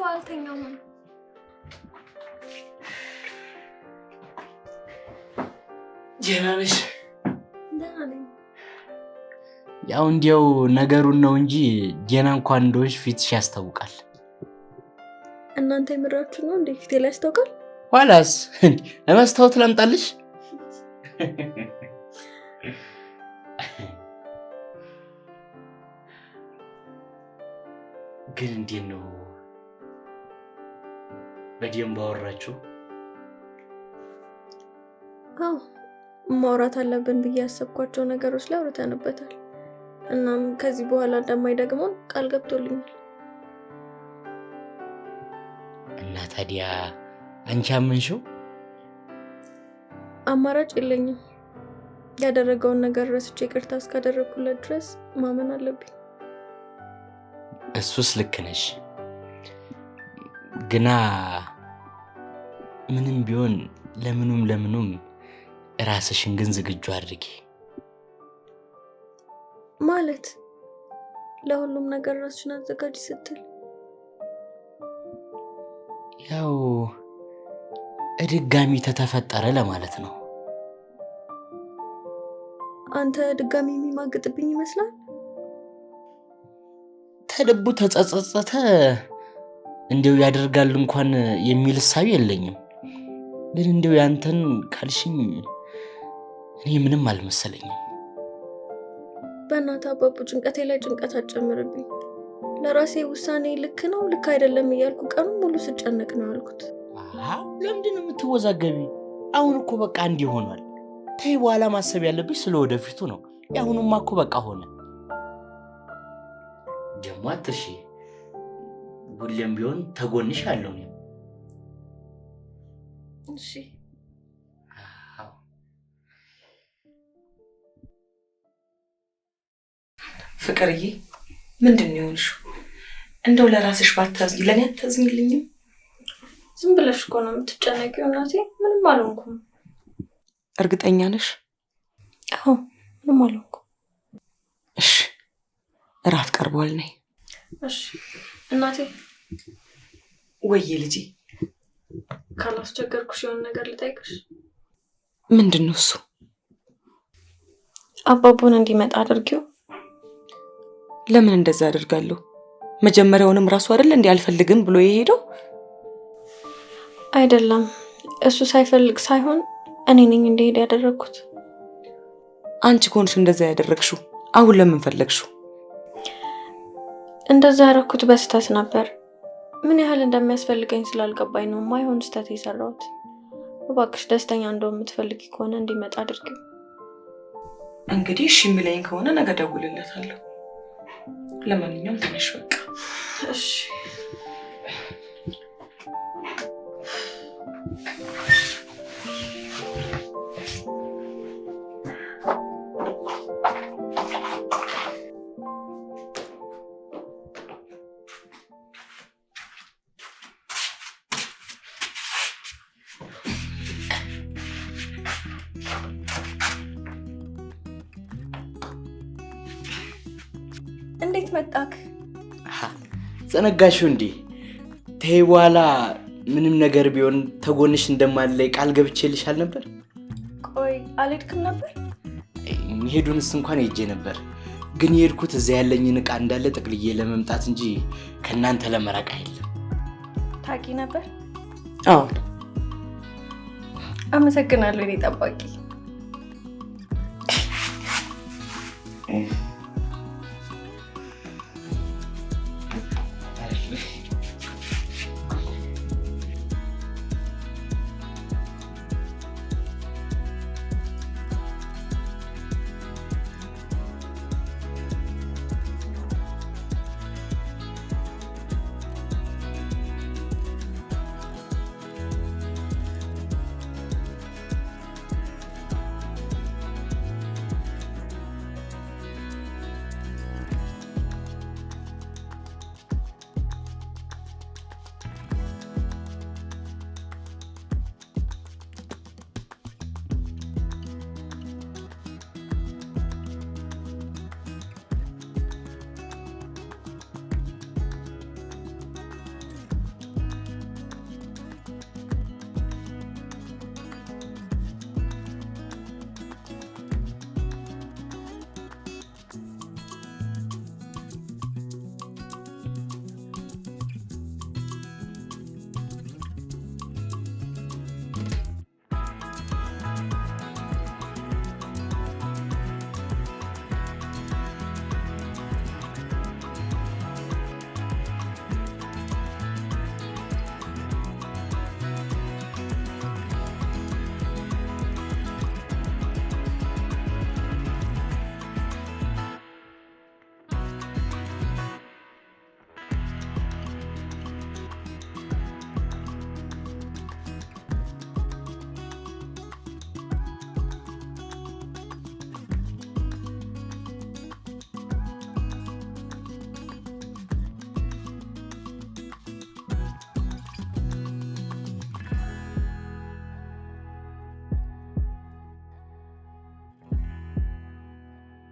አልተኛም። ደህና ነሽ? ደህና ነኝ። ያው እንዲያው ነገሩን ነው እንጂ ደህና እንኳን እንደሆንሽ ፊትሽ ያስታውቃል። እናንተ የምራችሁ ነው እንዴ? ፊቴ ላይ ያስታውቃል? ኋላስ ለመስታወት ላምጣልሽ? ግን እንዴት ነው በደንብ አወራችሁ? አዎ ማውራት አለብን ብዬ ያሰብኳቸው ነገሮች ላይ አውርተንበታል። እናም ከዚህ በኋላ እንደማይደግመው ቃል ገብቶልኛል። እና ታዲያ አንቺ አመንሽው? አማራጭ የለኝም። ያደረገውን ነገር ረስቼ ይቅርታ እስካደረኩለት ድረስ ማመን አለብኝ። እሱስ ልክ ነሽ። ግና ምንም ቢሆን ለምኑም ራስሽን ግን ዝግጁ አድርጊ። ማለት ለሁሉም ነገር ራስሽን አዘጋጅ ስትል ያው ድጋሚ ተተፈጠረ ለማለት ነው። አንተ ድጋሚ የሚማግጥብኝ ይመስላል? ተልቡ ተጸጸተ እንዲው ያደርጋል እንኳን የሚል ሐሳብ የለኝም። ግን እንዲው ያንተን ካልሽኝ እኔ ምንም አልመሰለኝም። በእናትህ አባቡ ጭንቀቴ ላይ ጭንቀት አጨምርብኝ። ለራሴ ውሳኔ ልክ ነው ልክ አይደለም እያልኩ ቀኑ ሙሉ ስጨነቅ ነው ያልኩት። ለምንድን ነው የምትወዛገቢ? አሁን እኮ በቃ እንዲህ ሆኗል። ተይ በኋላ ማሰብ ያለብሽ ስለወደፊቱ ነው። ያሁኑማ እኮ በቃ ሆነ። ደግሞ አትርሺ፣ ሁሌም ቢሆን ተጎንሽ አለው ነው። እሺ ፍቅርዬ፣ ምንድን ነው የሆንሽው? እንደው ለራስሽ ባታዝኝ ለኔ አታዝኝልኝም? ዝም ብለሽ እኮ ነው የምትጨነቂው እናቴ። ምንም አልሆንኩም። እርግጠኛ ነሽ? አዎ ምንም አልሆንኩም። እሺ እራት ቀርቧል፣ ነይ። እሺ እናቴ። ወይዬ ልጄ። ካላስቸገርኩሽ የሆነ ነገር ልጠይቅሽ። ምንድን ነው እሱ? አባቡን እንዲመጣ አድርጊው። ለምን እንደዛ አደርጋለሁ? መጀመሪያውንም ራሱ አይደል እንዴ አልፈልግም ብሎ የሄደው? አይደለም እሱ ሳይፈልግ ሳይሆን እኔ ነኝ እንደሄደ ያደረኩት። አንቺ ኮንሽ እንደዛ ያደረግሽው። አሁን ለምን ፈለግሽው? እንደዛ ያደረኩት በስተት ነበር። ምን ያህል እንደሚያስፈልገኝ ስላልገባኝ ነው ማይሆን ስተት የሰራሁት። እባክሽ ደስተኛ እንደው የምትፈልጊ ከሆነ እንዲመጣ አድርጊው። እንግዲህ እሺ የሚለኝ ከሆነ ነገ ደውልለታለሁ። ለማንኛውም ትንሽ በቃ እሺ። እንዴት መጣክ? ዘነጋሽው እንዴ? ተይ በኋላ ምንም ነገር ቢሆን ተጎንሽ እንደማልለይ ቃል ገብቼልሻል ነበር። ቆይ አልሄድክም ነበር? ሄዱንስ እንኳን ሄጄ ነበር፣ ግን የሄድኩት እዛ ያለኝን ዕቃ እንዳለ ጠቅልዬ ለመምጣት እንጂ ከናንተ ለመራቅ አይደለም። ታቂ ነበር? አዎ። አመሰግናለሁ እኔ ጠባቂ።